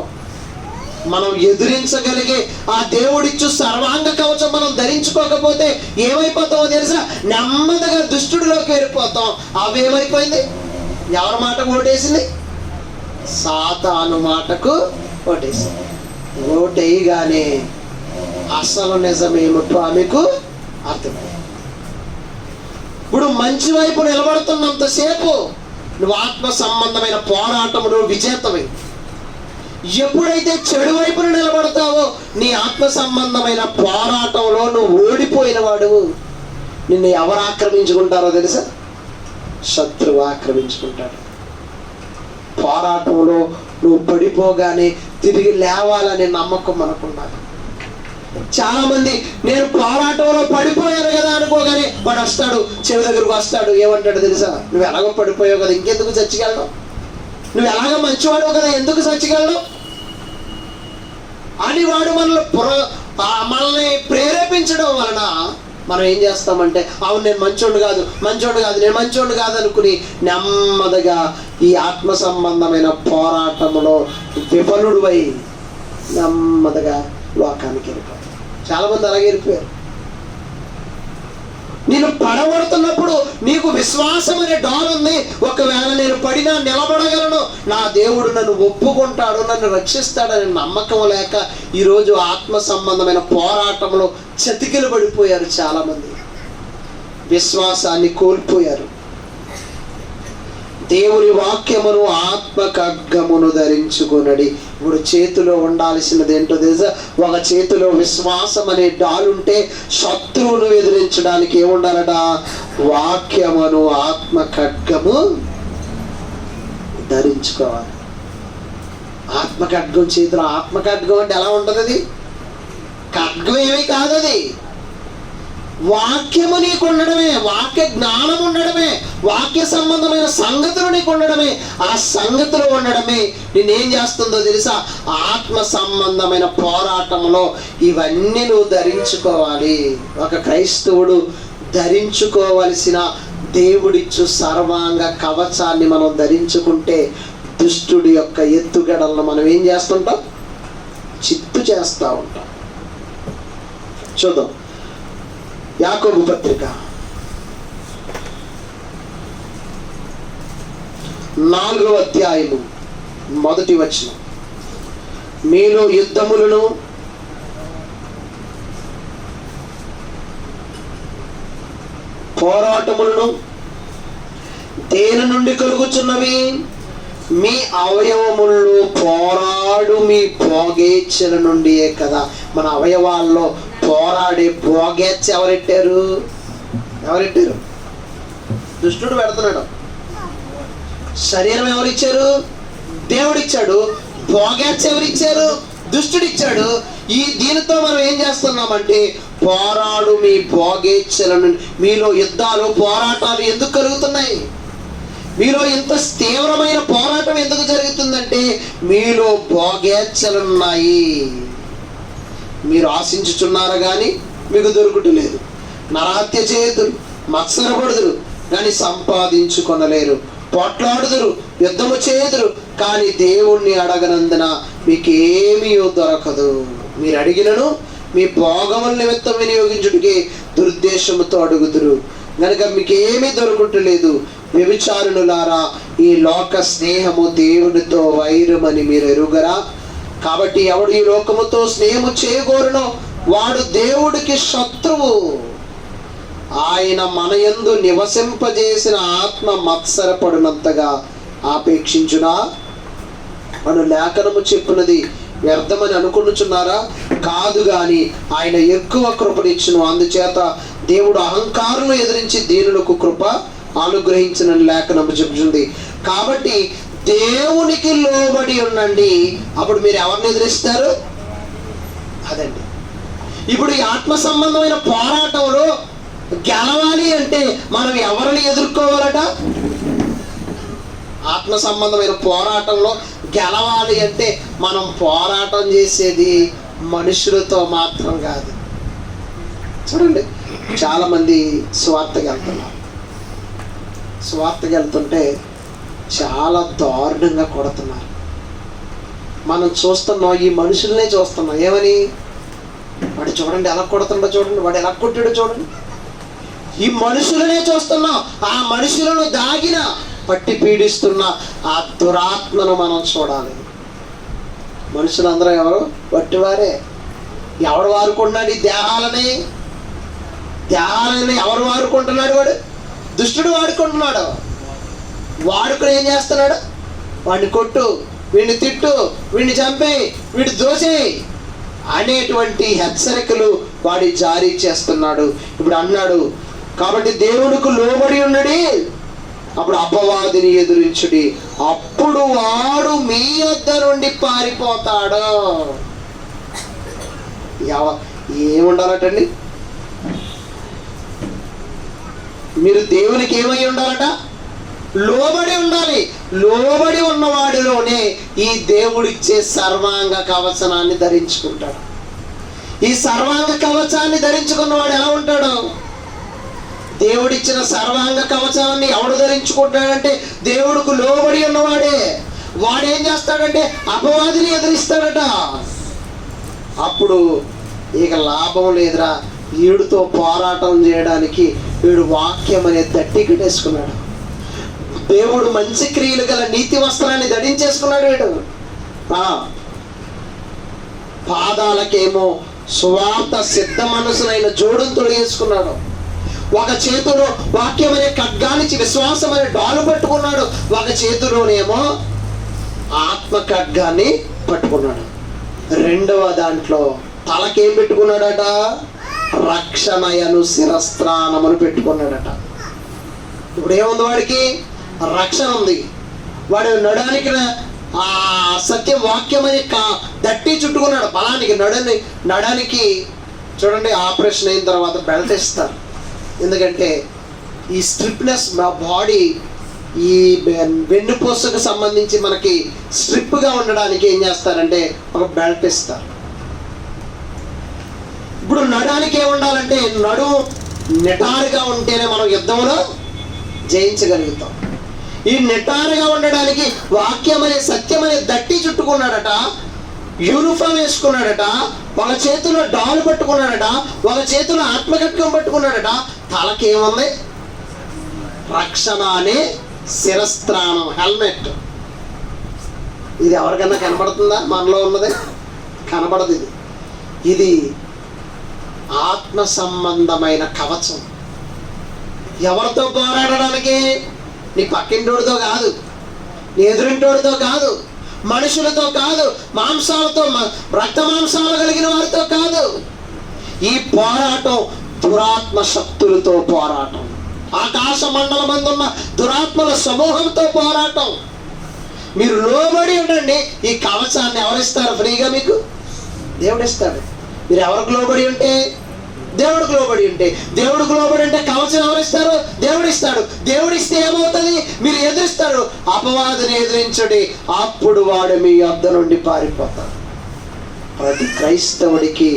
మనం ఎదిరించగలిగే ఆ దేవుడిచ్చు సర్వాంగ కవచం మనం ధరించుకోకపోతే ఏమైపోతామో తెలుసా? నెమ్మదిగా దుష్టుడిలోకి వెళ్ళిపోతాం. అవేమైపోయింది? ఎవరి మాటకు ఓటేసింది? సాతాను మాటకు ఓటేసింది. ఓటేయగానే అసలు నిజమేమిటో ఆమెకు అర్థమైంది. ఇప్పుడు మంచి వైపు నిలబడుతున్నంతసేపు నువ్వు ఆత్మ సంబంధమైన పోరాటంలో విజేతమై, ఎప్పుడైతే చెడు వైపున నిలబడతావో నీ ఆత్మ సంబంధమైన పోరాటంలో నువ్వు ఓడిపోయిన వాడు. నిన్ను ఎవరు ఆక్రమించుకుంటారో తెలుసా? శత్రువు ఆక్రమించుకుంటాడు. పోరాటంలో నువ్వు పడిపోగానే తిరిగి లేవాలనే నమ్మకం మనకున్నది. చాలా మంది నేను పోరాటంలో పడిపోయాను కదా అనుకోగానే వాడు వస్తాడు, చెవి దగ్గరకు వస్తాడు, ఏమంటాడు తెలుసా? నువ్వు ఎలాగో పడిపోయావు కదా, ఇంకెందుకు చచ్చిగలడు? నువ్వు ఎలాగో మంచివాడు కదా, ఎందుకు చచ్చిగలడు అని వాడు మనల్ని ప్రేరేపించడం వలన మనం ఏం చేస్తామంటే, అవును నేను మంచోడు కాదు నేను మంచోడు కాదు అనుకుని నెమ్మదిగా ఈ ఆత్మ సంబంధమైన పోరాటంలో విఫలుడువై నెమ్మదిగా లోకానికి వెళ్ళిపోయారు. చాలా మంది అలాగే వెళ్ళిపోయారు. నేను పడబడుతున్నప్పుడు నీకు విశ్వాసం అనే డాల్ ఉంది. ఒకవేళ నేను పడినా నిలబడగలను, నా దేవుడు నన్ను ఒప్పుకుంటాడు, నన్ను రక్షిస్తాడనే నమ్మకం లేక ఈరోజు ఆత్మ సంబంధమైన పోరాటంలో చతికిలు పడిపోయారు. చాలా మంది విశ్వాసాన్ని కోల్పోయారు. దేవుని వాక్యమును ఆత్మ ఖడ్గమును ధరించుకొనడి. ఇప్పుడు చేతిలో ఉండాల్సినది ఏంటో తెలుసా? ఒక చేతిలో విశ్వాసం అనే డాలుంటే శత్రువును ఎదిరించడానికి ఏముండాలట? వాక్యమును ఆత్మ ఖడ్గము ధరించుకోవాలి. ఆత్మ ఖడ్గం చేతిలో. ఆత్మ ఖడ్గం అంటే ఎలా ఉంటుంది? అది ఖడ్గం ఏమీ కాదు, అది వాక్యము నీకు ఉండడమే, వాక్య జ్ఞానం ఉండడమే, వాక్య సంబంధమైన సంగతులు నీకు ఉండడమే. ఆ సంగతులు ఉండడమే నేనేం చేస్తుందో తెలుసా? ఆత్మ సంబంధమైన పోరాటంలో ఇవన్నీ నువ్వు ధరించుకోవాలి. ఒక క్రైస్తవుడు ధరించుకోవలసిన దేవుడిచ్చు సర్వాంగ కవచాన్ని మనం ధరించుకుంటే దుష్టుడి యొక్క ఎత్తుగడలను మనం ఏం చేస్తుంటాం? చిత్తు చేస్తూ ఉంటాం. చూద్దాం, యాకోబు పత్రిక 4వ అధ్యాయము 1వ వచనం. మీలో యుద్ధములను పోరాటములను దేని నుండి కలుగుచున్నవి? మీ అవయవముల్లో పోరాడు మీ భోగేచ్ఛల నుండియే కదా. మన అవయవాల్లో పోరాడే భోగేచ్ఛ ఎవరెట్టారు? దుష్టుడు పెడుతున్నాడు. శరీరం ఎవరిచ్చారు? దేవుడిచ్చాడు. భోగేచ్ఛ ఎవరిచ్చారు? దుష్టుడిచ్చాడు. దీనితో మనం ఏం చేస్తున్నామంటే పోరాడు మీ భోగేచ్ఛల నుండి. మీలో యుద్ధాలు పోరాటాలు ఎందుకు కలుగుతున్నాయి? మీలో ఇంత తీవ్రమైన పోరాటం ఎందుకు జరుగుతుందంటే మీలో భోగేచ్ఛలున్నాయి. మీరు ఆశించుచున్నారు కానీ మీకు దొరుకుటలేదు. నరహత్య చేయుదురు, మత్సరపడుదురు కానీ సంపాదించుకొనలేరు. పోట్లాడుదురు, యుద్ధము చేయుదురు కానీ దేవుణ్ణి అడగనందున మీకేమీ దొరకదు. మీరు అడిగినను మీ భోగముల నిమిత్తం వినియోగించుడికి దురుద్దేశముతో అడుగుదురు గనుక మీకేమీ దొరకట్లేదు. వ్యభిచారులారా, ఈ లోక స్నేహము దేవునితో వైరమని మీరు ఎరుగరా? కాబట్టి ఎవడు ఈ లోకముతో స్నేహము చేయగోరునో వాడు దేవుడికి శత్రువు. ఆయన మన యందు నివసింపజేసిన ఆత్మ మత్సరపడినంతగా ఆపేక్షించునా అను లేఖనము చెప్పున్నది వ్యర్థమని అనుకుంటున్నారా? కాదు, గాని ఆయన ఎక్కువ కృపనిచ్చును. అందుచేత దేవుడు అహంకారులను ఎదిరించి దీనులకు కృప అనుగ్రహించిన లేఖనము చెబుతుంది. కాబట్టి దేవునికి లోబడి ఉండండి, అప్పుడు మీరు ఎవరిని ఎదిరిస్తారు? అదండి. ఇప్పుడు ఈ ఆత్మ సంబంధమైన పోరాటంలో గెలవాలి అంటే మనం ఎవరిని ఎదుర్కోవాలట? ఆత్మ సంబంధమైన పోరాటంలో గెలవాలి అంటే మనం పోరాటం చేసేది మనుషులతో మాత్రం కాదు. చూడండి, చాలామంది స్వార్థకి వెళ్తున్నారు. స్వార్థకి వెళ్తుంటే చాలా దారుణంగా కొడుతున్నారు. మనం చూస్తున్నాం, ఈ మనుషులనే చూస్తున్నాం. ఏమని? వాడు చూడండి ఎలా కొడుతుండో, చూడండి వాడు ఎలా కొట్టాడో చూడండి. ఈ మనుషులనే చూస్తున్నాం. ఆ మనుషులను దాగిన పట్టి పీడిస్తున్న ఆ దురాత్మను మనం చూడాలి. మనుషులందరూ ఎవరు? వట్టివారే. ఎవడు వారుకుంటున్నాడు ఈ దేహాలని ఎవరు వాడుకుంటున్నాడు? వాడు దుష్టుడు వాడుకుంటున్నాడు. వాడుకుని ఏం చేస్తున్నాడు? వాడిని కొట్టు, వీడిని తిట్టు, వీడిని చంపే, వీడి దోసే అనేటువంటి హెచ్చరికలు వాడి జారీ చేస్తున్నాడు. ఇప్పుడు అన్నాడు, కాబట్టి దేవునికి లోబడి ఉన్నది, అప్పుడు అపవాదిని ఎదురించుడి, అప్పుడు వాడు మీ వద్ద నుండి పారిపోతాడు. ఏముండాలటండి? మీరు దేవునికి ఏమై ఉండాలట? లోబడి ఉండాలి. లోబడి ఉన్నవాడిలోనే ఈ దేవుడిచ్చే సర్వాంగ కవచాన్ని ధరించుకుంటాడు. ఈ సర్వాంగ కవచాన్ని ధరించుకున్నవాడు ఎలా ఉంటాడు? దేవుడిచ్చిన సర్వాంగ కవచాన్ని ఎవడు ధరించుకుంటాడంటే దేవుడికి లోబడి ఉన్నవాడే. వాడేం చేస్తాడంటే అపవాదిని ఎదిరిస్తాడట. అప్పుడు ఇక లాభం లేదురా, వీడితో పోరాటం చేయడానికి వీడు వాక్యం అనే దట్టి కట్టేసుకున్నాడు. దేవుడు మంచి క్రియలు గల నీతి వస్త్రాన్ని ధరించేసుకున్నాడు వీడు. పాదాలకేమో సువార్త సిద్ధ మనసునైన జోడును తొడిగేసుకున్నాడు. ఒక చేతిలో వాక్యం అనే ఖడ్గానిచ్చి విశ్వాసం అనే డాలు పట్టుకున్నాడు. ఒక చేతిలోనేమో ఆత్మ ఖడ్గాన్ని పట్టుకున్నాడు. రెండవ దాంట్లో తలకేం పెట్టుకున్నాడట? రక్షణయను శిరస్త్రాణమును పెట్టుకున్నాడట. ఇప్పుడు ఏముంది? వాడికి రక్షణ ఉంది. వాడు నడానికి ఆ సత్య వాక్యం అని దట్టి చుట్టుకున్నాడు. బలానికి నడానికి చూడండి, ఆపరేషన్ అయిన తర్వాత బెల్ట్ ఇస్తారు. ఎందుకంటే ఈ స్ట్రిప్నెస్ మా బాడీ ఈ వెన్నుపూసకు సంబంధించి మనకి స్ట్రిప్గా ఉండడానికి ఏం చేస్తారంటే ఒక బెల్ట్ ఇస్తారు. ఇప్పుడు నడానికి ఏముండాలంటే నడుము నిటారుగా ఉంటేనే మనం యుద్ధంలో జయించగలుగుతాం. ఈ నిటారుగా ఉండడానికి వాక్యం అనే సత్యం అనే దట్టి చుట్టుకున్నాడట, యూనిఫామ్ వేసుకున్నాడట, ఒక చేతిలో డాలు పట్టుకున్నాడట, ఒక చేతిలో ఆత్మకట్కం పట్టుకున్నాడట. తలకేముంది? రక్షణ అనే శిరస్త్రాణం, హెల్మెట్. ఇది ఎవరికన్నా కనబడుతుందా? మనలో ఉన్నది కనబడదు. ఇది ఆత్మ సంబంధమైన కవచం. ఎవరితో పోరాడడానికి? నీ పక్కింటోడితో కాదు, నీ ఎదురింటోడితో కాదు, మనుషులతో కాదు, మాంసాలతో, రక్త మాంసాలు కలిగిన వారితో కాదు. ఈ పోరాటం దురాత్మ శక్తులతో పోరాటం, ఆకాశ మండలమందున్న దురాత్మల సమూహంతో పోరాటం. మీరు లోబడి ఉండండి. ఈ కవచాన్ని ఎవరిస్తారు ఫ్రీగా? మీకు దేవుడిస్తాడు. మీరు ఎవరికి లోబడి ఉంటే? దేవుడికి లోబడి ఉంటే. దేవుడికి లోబడి ఉంటే కవచం ఎవరిస్తారు? దేవుడిస్తాడు. దేవుడిస్తే ఏమవుతుంది? మీరు ఎదురిస్తారు. అపవాదిని ఎదిరించండి, అప్పుడు వాడు మీ వద్ద నుండి పారిపోతాడు. ప్రతి క్రైస్తవుడికి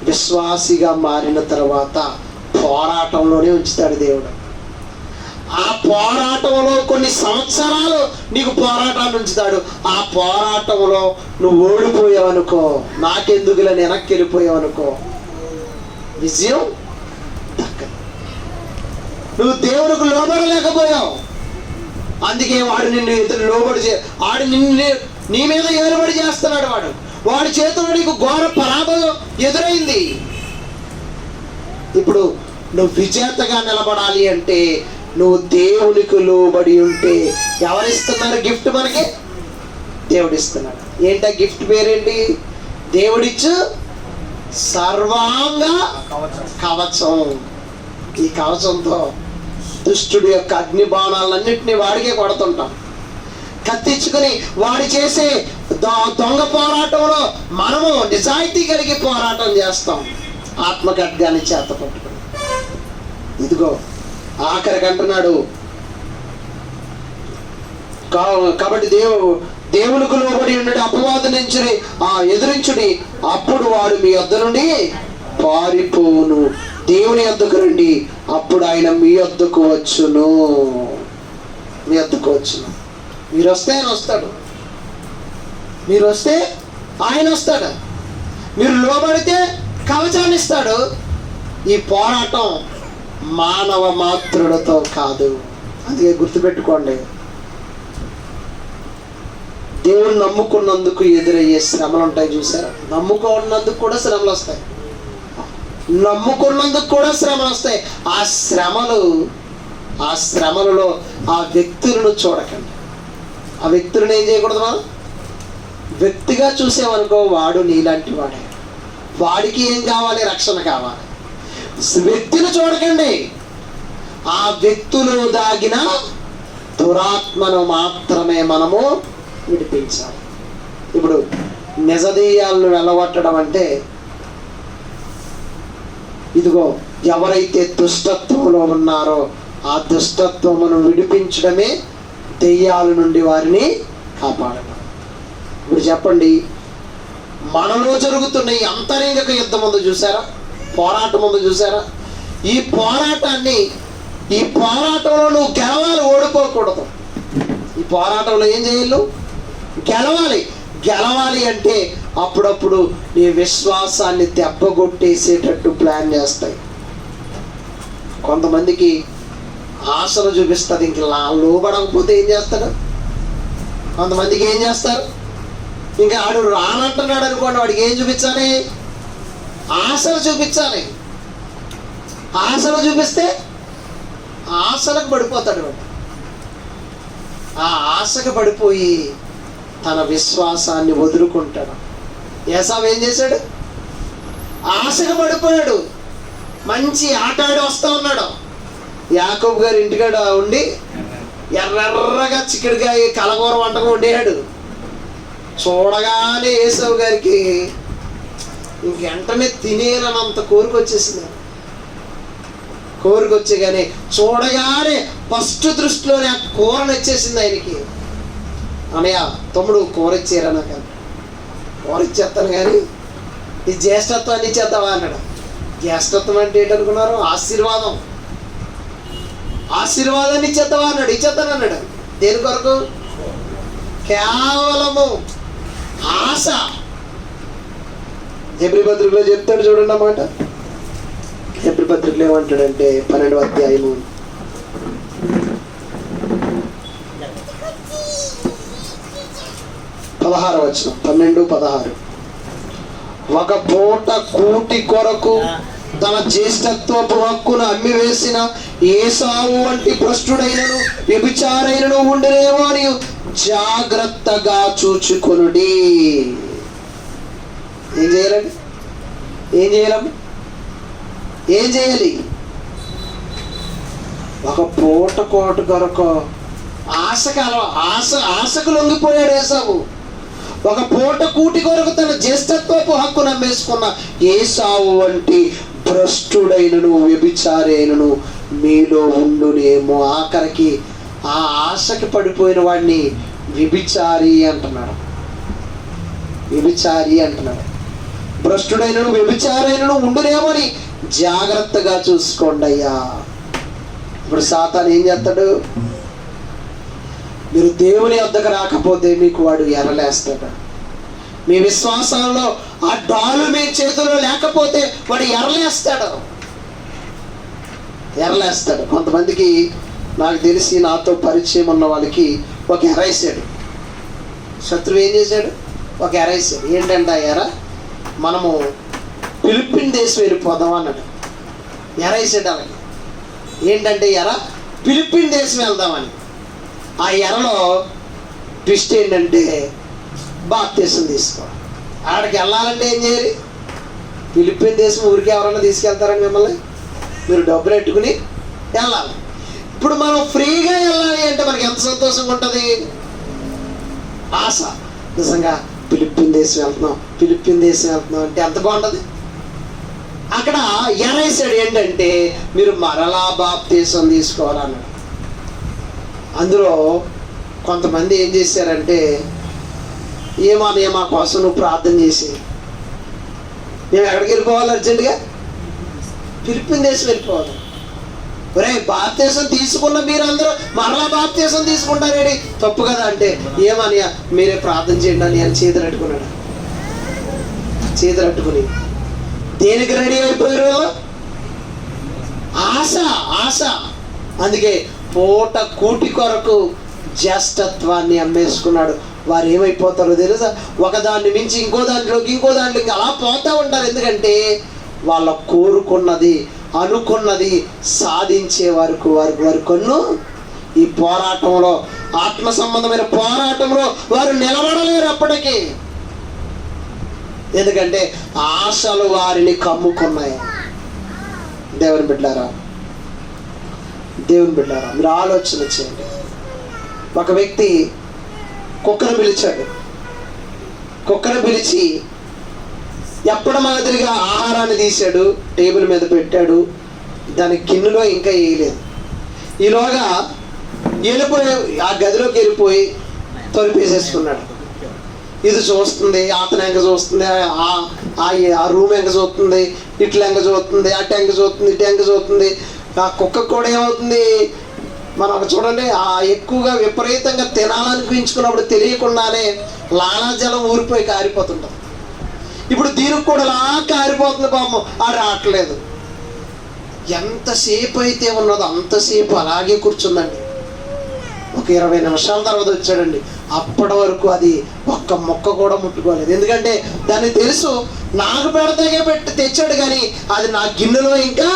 విశ్వాసిగా మారిన తర్వాత పోరాటంలోనే ఉంచుతాడు దేవుడు. ఆ పోరాటంలో కొన్ని సంవత్సరాలు నీకు పోరాటాన్ని ఉంచుతాడు. ఆ పోరాటంలో నువ్వు ఓడిపోయావనుకో, నాకెందుకులా వెనక్కి వెళ్ళిపోయావనుకో, విజయం దక్కదు. నువ్వు దేవునికి లోబడలేకపోయావు, అందుకే వాడు నిన్ను ఇతను లోబడి వాడు నిన్ను నీ మీద ఏలుబడి చేస్తున్నాడు. వాడి చేతిలో నీకు ఘోర పరాభవం ఎదురైంది. ఇప్పుడు నువ్వు విజేతగా నిలబడాలి అంటే నువ్వు దేవునికి లోబడి ఉంటే, ఎవరిస్తున్నారు గిఫ్ట్ మనకి? దేవుడిస్తున్నాడు. ఏంటా గిఫ్ట్ పేరేంటి? దేవుడిచ్చు సర్వాంగ కవచం. ఈ కవచంతో దుష్టుడి యొక్క అగ్ని బాణాలన్నింటినీ వాడికే కొడుతుంటాం. కత్తించుకుని వాడి చేసే దొంగ పోరాటంలో మనము నిజాయితీ కలిగి పోరాటం చేస్తాం, ఆత్మఖడ్గాన్ని చేత పట్టుకుని. ఇదిగో ఆఖరికి అంటున్నాడు, కాబట్టి దేవునికి లోబడి ఉండి అపవాదు నుంచి ఎదురించుడి, అప్పుడు వాడు మీ వద్ద నుండి పారిపోవును. దేవుని వద్దకు రండి, అప్పుడు ఆయన మీ వద్దకు వచ్చును. మీ వద్దకు వచ్చును. మీరు వస్తే ఆయన వస్తాడు, మీరు వస్తే ఆయన వస్తాడు, మీరు లోబడితే కవచాన్ని ఇస్తాడు. ఈ పోరాటం మానవ మాతృలతో కాదు. అందుకే గుర్తుపెట్టుకోండి, దేవుని నమ్ముకున్నందుకు ఎదురయ్యే శ్రమలు ఉంటాయి చూసారా? నమ్ముకున్నందుకు కూడా శ్రమలు వస్తాయి, నమ్ముకున్నందుకు కూడా శ్రమలు వస్తాయి. ఆ శ్రమలలో ఆ వ్యక్తులను చూడకండి. ఆ వ్యక్తులను ఏం చేయకూడదు? మనం వ్యక్తిగా చూసామనుకో, వాడు నీలాంటి వాడే, వాడికి ఏం కావాలి? రక్షణ కావాలి. వ్యక్తిని చూడకండి, ఆ వ్యక్తులు దాగిన దురాత్మను మాత్రమే మనము విడిపించాలి. ఇప్పుడు నిజదీయాలను వెళ్ళగొట్టడం అంటే, ఇదిగో ఎవరైతే దుష్టత్వంలో ఉన్నారో ఆ దుష్టత్వమును విడిపించడమే దెయ్యాల నుండి వారిని కాపాడడం. ఇప్పుడు చెప్పండి, మనలో జరుగుతున్న ఈ అంతరంగిక యుద్ధం ముందు చూసారా? పోరాటం ముందు చూసారా? ఈ పోరాటంలో నువ్వు గెలవాలి, ఓడిపోకూడదు. ఈ పోరాటంలో ఏం చేయాలి? గెలవాలి అంటే అప్పుడప్పుడు నీ విశ్వాసాన్ని దెబ్బగొట్టేసేటట్టు ప్లాన్ చేస్తాయి. కొంతమందికి ఆశను చూపిస్తుంది, ఇంక లోబడకపోతే ఏం చేస్తాడు? కొంతమందికి ఏం చేస్తారు, ఇంకా ఆడు రానంటున్నాడు అనుకోండి, వాడికి ఏం చూపించాలి? ఆశలు చూపించాలి. ఆశలు చూపిస్తే ఆశలకు పడిపోతాడు వాడు. ఆ ఆశకు పడిపోయి తన విశ్వాసాన్ని వదులుకుంటాడు. ఏసావు ఏం చేశాడు? ఆశకు పడిపోయాడు, మంచి ఆట ఆడి వస్తూ ఉన్నాడు. యాకోబు గారి ఇంటికాడ ఉండి ఎర్రగా చిక్కుడుకాయ కలగూర వంటకం వండేయాడు. చూడగానే ఏసావు గారికి వెంటనే తినేనంత కోరిక వచ్చేసింది. కోరిక వచ్చేగానే చూడగానే ఫస్ట్ దృష్టిలోనే ఆ కూరను వచ్చేసింది ఆయనకి. అన్నయ్య తమ్ముడు కూర ఇచ్చారా? నాకు కూర ఇచ్చేస్తాను, కానీ ఈ జ్యేష్ఠత్వాన్ని ఇచ్చేద్దావా అన్నాడు. జ్యేష్ఠత్వం అంటే ఏంటనుకున్నారు? ఆశీర్వాదాన్ని ఇచ్చేద్దావా అన్నాడు. ఇచ్చేస్తాను అన్నాడు. దేని కొరకు? కేవలము ఆశ. హెబ్రీ పత్రికలో చెప్తాడు చూడండి అన్నమాట. హెబ్రీ పత్రికలో ఏమంటాడంటే 12వ అధ్యాయము 16వ వచనం, 12-16. ఒక పూట కూటి కొరకు తన జ్యేష్ఠత్వపు హక్కును అమ్మివేసిన ఏసావు వంటి భ్రష్టుడైనను వ్యభిచారైనను ఉండేమో అని జాగ్రత్తగా చూచుకొనుడి. ఏం చేయాలండి? ఏం చేయాలి? ఒక పూట కోటి కొరకు ఆశకు లొంగిపోయాడు ఏసావు. ఒక పూట కూటి కొరకు తన జ్యేష్ఠత్వపు హక్కు నమ్మేసుకున్న ఏసావు వంటి భ్రష్టుడైనను వ్యభిచారైనను మీలో ఉండునేమో. ఆఖరికి ఆ ఆశకి పడిపోయిన వాడిని వ్యభిచారి అంటున్నాడు. భ్రష్టుడైనను వ్యభిచారైనను ఉండునేమో అని జాగ్రత్తగా చూసుకోండి అయ్యా. ఇప్పుడు సాతాను ఏం చేస్తాడు? మీరు దేవుని వద్దకు రాకపోతే మీకు వాడు ఎర్రలేస్తాడు. మీ విశ్వాసంలో ఆ డాలు మీ చేతిలో లేకపోతే వాడు ఎర్రలేస్తాడు. కొంతమందికి నాకు తెలిసి నాతో పరిచయం ఉన్న వాళ్ళకి ఒక ఎర్రేసాడు. శత్రువు ఏం చేశాడు? ఒక ఎర్రేసాడు. ఏంటంటే ఆ ఎర్ర, మనము ఫిలిప్పీన్ దేశం వెళ్ళిపోదాం అన్నాడు. ఎర్రేసాడు అలాగే. ఏంటంటే ఎర్ర, ఫిలిప్పీన్ దేశం వెళ్దామని. ఆ ఎర్రలో ట్విస్ట్ ఏంటంటే బాప్తిసం తీసుకోవాలి. ఆడికి వెళ్ళాలంటే ఏం చేయాలి? ఫిలిప్పీన్ దేశం ఊరికి ఎవరైనా తీసుకెళ్తారని మిమ్మల్ని? మీరు డబ్బులు పెట్టుకుని వెళ్ళాలి. ఇప్పుడు మనం ఫ్రీగా వెళ్ళాలి అంటే మనకి ఎంత సంతోషంగా ఉంటుంది, ఆశ. నిజంగా ఫిలిప్పీన్ దేశం వెళ్తున్నాం అంటే ఎంత బాగుంటుంది. అక్కడ ఎర్రేసాడు ఏంటంటే మీరు మరలా బాప్తిసం తీసుకోవాలన్నాడు. అందులో కొంతమంది ఏం చేశారంటే, మా కోసం నువ్వు ప్రార్థన చేసి, మేము ఎక్కడికి వెళ్ళిపోవాలి? అర్జెంటుగా ఫిలిప్పీన్ దేశం వెళ్ళిపోవాలి. ఒరే, బాప్తిసం తీసుకున్న మీరందరూ మరలా బాప్తిసం తీసుకుంటారేంటి? తప్పు కదా అంటే, ఏమనియా మీరే ప్రార్థన చేయండి అని ఆయన చేతులు అట్టుకుని దేనికి రెడీ అయిపోయారు? ఆశ. అందుకే పూట కూటి కొరకు జ్యేష్ఠత్వాన్ని అమ్మేసుకున్నాడు. వారు ఏమైపోతారో తెలుసా? ఒకదాన్ని మించి ఇంకో దాంట్లోకి ఇంకా అలా పోతూ ఉంటారు. ఎందుకంటే వాళ్ళ కోరుకున్నది, అనుకున్నది సాధించే వరకు వారు కొన్ను ఈ పోరాటంలో, ఆత్మ సంబంధమైన పోరాటంలో వారు నిలబడలేరు అప్పటికి. ఎందుకంటే ఆశలు వారిని కమ్ముకున్నాయి. దేవుని బిడ్డారా, మీరు ఆలోచన చేయండి. ఒక వ్యక్తి కుక్కను పిలిచి ఎప్పటి మాదిరిగా ఆహారాన్ని తీశాడు, టేబుల్ మీద పెట్టాడు. దాని గిన్నెలో ఇంకా వేయలేదు. ఈలోగా ఆ గదిలోకి వెళ్ళిపోయి తలుపేసేసుకున్నాడు. ఇది చూస్తుంది, అతను ఎంగ చూస్తుంది, ఆ రూమ్ ఎంగ చూస్తుంది, ఇట్లా ఎంగ చూస్తుంది, అటు ఎంగ చూస్తుంది, ఇటు ఎంగ చూస్తుంది. ఆ కుక్క కూడా ఏమవుతుంది, మనం చూడండి, ఆ ఎక్కువగా విపరీతంగా తినాలనిపించుకున్నప్పుడు తెలియకుండానే లాలాజలం ఊరిపోయి కారిపోతుంటాం. ఇప్పుడు దీనికి కూడా అలా కారిపోతుంది. పాపం ఆ రావట్లేదు. ఎంతసేపు అయితే ఉన్నదో అంతసేపు అలాగే కూర్చుందండి. ఒక 20 నిమిషాల తర్వాత వచ్చాడండి. అప్పటి వరకు అది ఒక్క మొక్క కూడా ముట్టుకోలేదు. ఎందుకంటే దానికి తెలుసు, నాకు పెడతాగే తెచ్చాడు కానీ అది నా గిన్నెలో ఇంకా.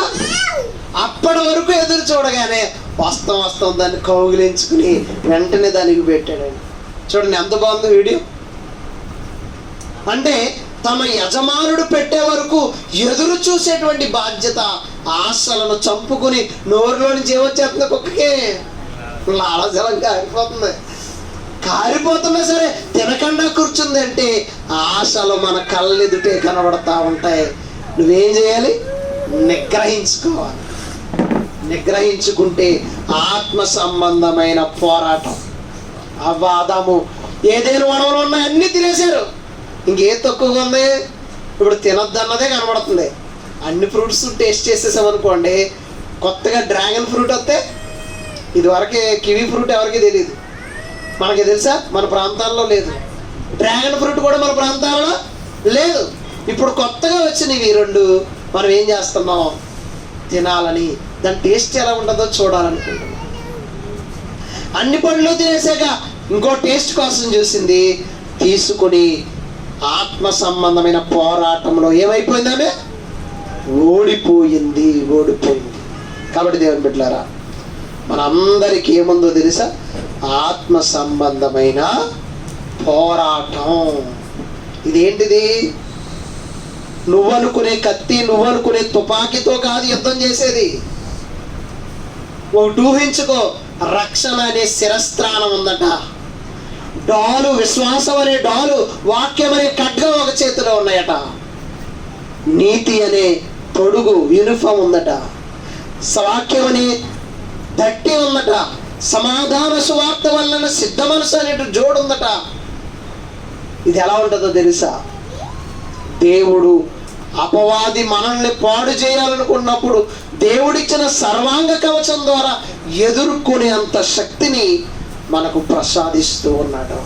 అప్పటి వరకు ఎదురు చూడగానే వస్తాం దాన్ని కౌగిలించుకుని వెంటనే దానికి పెట్టాడండి. చూడండి ఎంత బాగుంది వీడియో. అంటే తమ యజమానుడు పెట్టే వరకు ఎదురు చూసేటువంటి బాధ్యత. ఆశలను చంపుకుని నోరులో నుంచి ఏమొచ్చేస్తుంది? కుక్కకి లాలాజలం కారిపోతున్నా సరే తినకుండా కూర్చుంది అంటే ఆశలు మన కళ్ళెదుటే కనబడతా ఉంటాయి. నువ్వేం చేయాలి? నిగ్రహించుకుంటే ఆత్మ సంబంధమైన పోరాటం. ఆదాము ఏదైనా వనవలు ఉన్నాయి అన్నీ తినేశారు. ఇంకే తక్కువగా ఉంది? ఇప్పుడు తినొద్దన్నదే కనబడుతుంది. అన్ని ఫ్రూట్స్ టేస్ట్ చేసేసామనుకోండి, కొత్తగా డ్రాగన్ ఫ్రూట్ వస్తే, ఇదివరకే కివీ ఫ్రూట్ ఎవరికి తెలియదు, మనకి తెలుసా? మన ప్రాంతాల్లో లేదు. డ్రాగన్ ఫ్రూట్ కూడా మన ప్రాంతాల్లో లేదు. ఇప్పుడు కొత్తగా వచ్చినవి 2 మనం ఏం చేస్తున్నాం? తినాలని, దాని టేస్ట్ ఎలా ఉంటుందో చూడాలనుకుంటున్నాం. అన్ని పండ్లు తినేసాక ఇంకో టేస్ట్ కోసం చూసింది, తీసుకుని ఆత్మ సంబంధమైన పోరాటంలో ఏమైపోయింది? ఆమె ఓడిపోయింది. కాబట్టి దేవుని బిడ్డలారా, మనందరికీ ఏముందో తెలుసా? ఆత్మ సంబంధమైన పోరాటం. ఇదేంటిది? నువ్వనుకునే కత్తి, నువ్వనుకునే తుపాకీతో కాదు యుద్ధం చేసేది. ఒకటి ఊహించుకో, రక్షణ అనే శిరస్త్రాణం ఉందట. డాలు, విశ్వాసం అనే డాలు, వాక్యం అనే ఖడ్గం ఒక చేతిలో ఉన్నాయట. నీతి అనే తొడుగు, యూనిఫామ్ ఉందట. వాక్యం అనే దట్టి ఉందట. సమాధాన సువార్త వలన సిద్ధ మనసు అనే జోడు ఉందట. ఇది ఎలా ఉంటుందో తెలుసా? దేవుడు అపవాది మనల్ని పాడు చేయాలనుకున్నప్పుడు దేవుడిచ్చిన సర్వాంగ కవచం ద్వారా ఎదుర్కొనే అంత శక్తిని మనకు ప్రసాదిస్తూ ఉన్నాడు.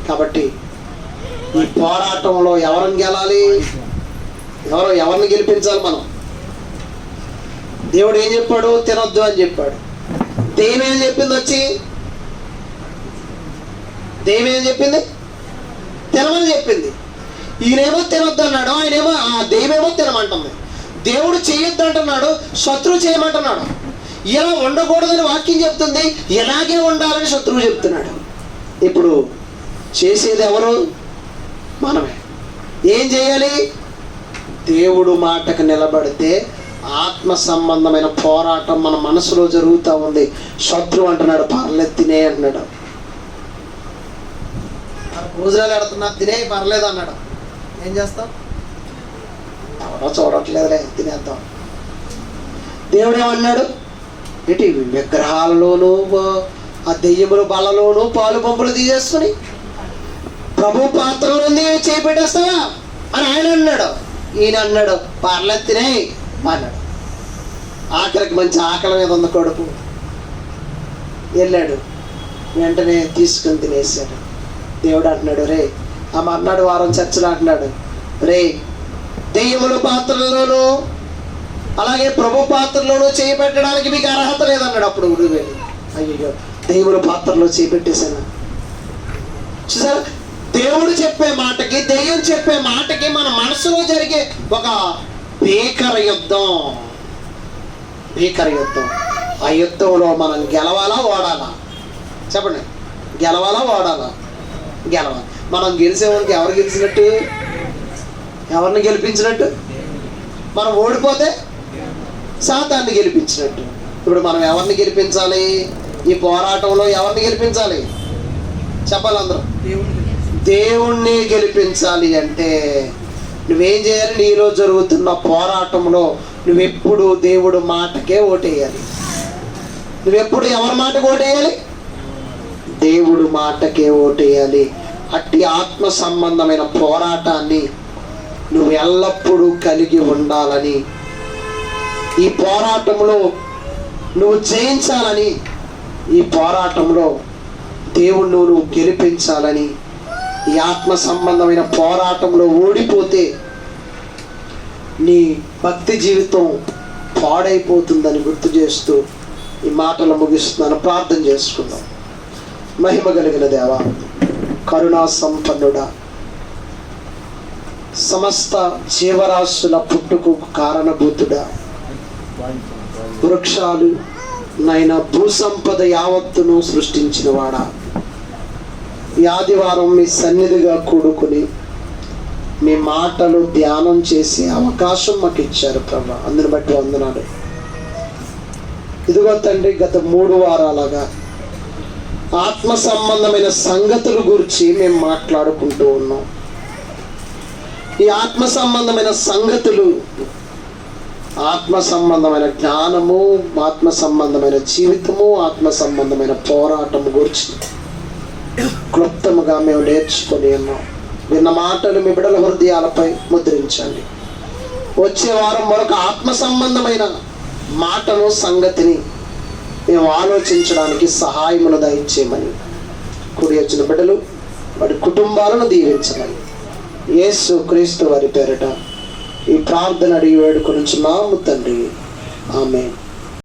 కాబట్టి ఈ పోరాటంలో ఎవరిని గెలాలి? ఎవరిని గెలిపించాలి? మనం. దేవుడు ఏం చెప్పాడు? తినొద్దు అని చెప్పాడు. దెయ్యం ఏం చెప్పింది? దెయ్యం ఏం చెప్పింది? తినమని చెప్పింది. ఈయనేమో తినొద్దు అన్నాడు, ఆయనేమో దెయ్యమేమో తినమంటుంది. దేవుడు చేయొద్దు అంటున్నాడు, శత్రువు చేయమంటున్నాడు. ఇలా ఉండకూడదని వాక్యం చెప్తుంది, ఇలాగే ఉండాలని శత్రువు చెప్తున్నాడు. ఇప్పుడు చేసేది ఎవరు? మనమే. ఏం చేయాలి? దేవుడు మాటకు నిలబడితే ఆత్మ సంబంధమైన పోరాటం మన మనసులో జరుగుతూ ఉంది. శత్రువు అంటున్నాడు పర్లేదు తినే అంటున్నాడు. భోజనాలు ఎడుతున్నా తినే పర్లేదు అన్నాడు. ఏం చేస్తాం? ఎవరో చూడట్లేదులే తినేద్దాం. దేవుడు ఏమన్నాడు? ఏంటి విగ్రహాలలోనూ ఆ దెయ్యముల బలలోనూ పాలు పంపులు తీసేసుకుని ప్రభు పాత్రలో చేపెట్టేస్తావా అని ఆయన అన్నాడు. ఈయన అన్నాడు పర్లేదు తినే అన్నాడు. ఆఖరికి మంచి ఆకలి మీద ఉంది కొడుకు. వెళ్ళాడు, వెంటనే తీసుకుని తినేసాడు. దేవుడు అంటున్నాడు, రే ఆ మర్నాడు వారం చర్చలు అంటున్నాడు, రే దెయ్యముల పాత్రలోనూ అలాగే ప్రభు పాత్రలోనూ చేపెట్టడానికి మీకు అర్హత లేదన్నాడు. అప్పుడు వెళ్ళి అయ్యో దెయ్యముల పాత్రలో చేపెట్టేశాను. చూసారా, దేవుడు చెప్పే మాటకి దెయ్యం చెప్పే మాటకి మన మనసులో జరిగే ఒక భీకర యుద్ధం. ఆ యుద్ధంలో మనం గెలవాలా ఓడాలా? చెప్పండి, గెలవాలా ఓడాలా? గెలవాలి. మనం గెలిచేవానికి ఎవరు గెలిచినట్టు? ఎవరిని గెలిపించినట్టు? మనం ఓడిపోతే సాతాన్ని గెలిపించినట్టు. ఇప్పుడు మనం ఎవరిని గెలిపించాలి? ఈ పోరాటంలో ఎవరిని గెలిపించాలి? చెప్పాలి అందరూ. దేవుణ్ణి గెలిపించాలి అంటే నువ్వేం చేయాలి? నీలో జరుగుతున్న పోరాటంలో నువ్వెప్పుడు దేవుడు మాటకే ఓటేయాలి. నువ్వెప్పుడు ఎవరి మాటకు ఓటేయాలి? దేవుడు మాటకే ఓటేయాలి. అట్టి ఆత్మ సంబంధమైన పోరాటాన్ని నువ్వు ఎల్లప్పుడూ కలిగి ఉండాలని, ఈ పోరాటంలో నువ్వు జయించాలని, ఈ పోరాటంలో దేవుణ్ణి నువ్వు గెలిపించాలని, ఈ ఆత్మ సంబంధమైన పోరాటంలో ఓడిపోతే నీ భక్తి జీవితం పాడైపోతుందని గుర్తు చేస్తూ ఈ మాటలు ముగిస్తున్నాను. ప్రార్థన చేసుకుందాం. మహిమ కలిగిన దేవా, కరుణా సంపన్నుడా, సమస్త జీవరాశుల పుట్టుకు కారణభూతుడా, వృక్షాలు నైనా భూసంపద యావత్తును సృష్టించిన వాడా, ఈ ఆదివారం మీ సన్నిధిగా కూడుకుని మీ మాటలు ధ్యానం చేసే అవకాశం మాకు ఇచ్చారు ప్రభా. అందుని బట్టి వందనాలు. ఇదిగో తండ్రి, గత 3 వారాలుగా ఆత్మ సంబంధమైన సంగతుల గురించి మేము మాట్లాడుకుంటూ ఉన్నాం. ఈ ఆత్మ సంబంధమైన సంగతులు, ఆత్మ సంబంధమైన జ్ఞానము, ఆత్మ సంబంధమైన జీవితము, ఆత్మ సంబంధమైన పోరాటం గురించి క్లుప్తముగా మేము నేర్చుకొని ఉన్నాం. విన్న మాటలు మీ బిడ్డల హృదయాలపై ముద్రించండి. వచ్చే వారం మరొక ఆత్మ సంబంధమైన మాటను, సంగతిని మేము ఆలోచించడానికి సహాయమును దయచేయమని, కూడి వచ్చిన బిడ్డలు వారి కుటుంబాలను దీవించమని యేసు క్రీస్తు వారి పేరిట ఈ ప్రార్థన అడిగి వేడుకొనుచున్నాము తండ్రి. ఆమేన్.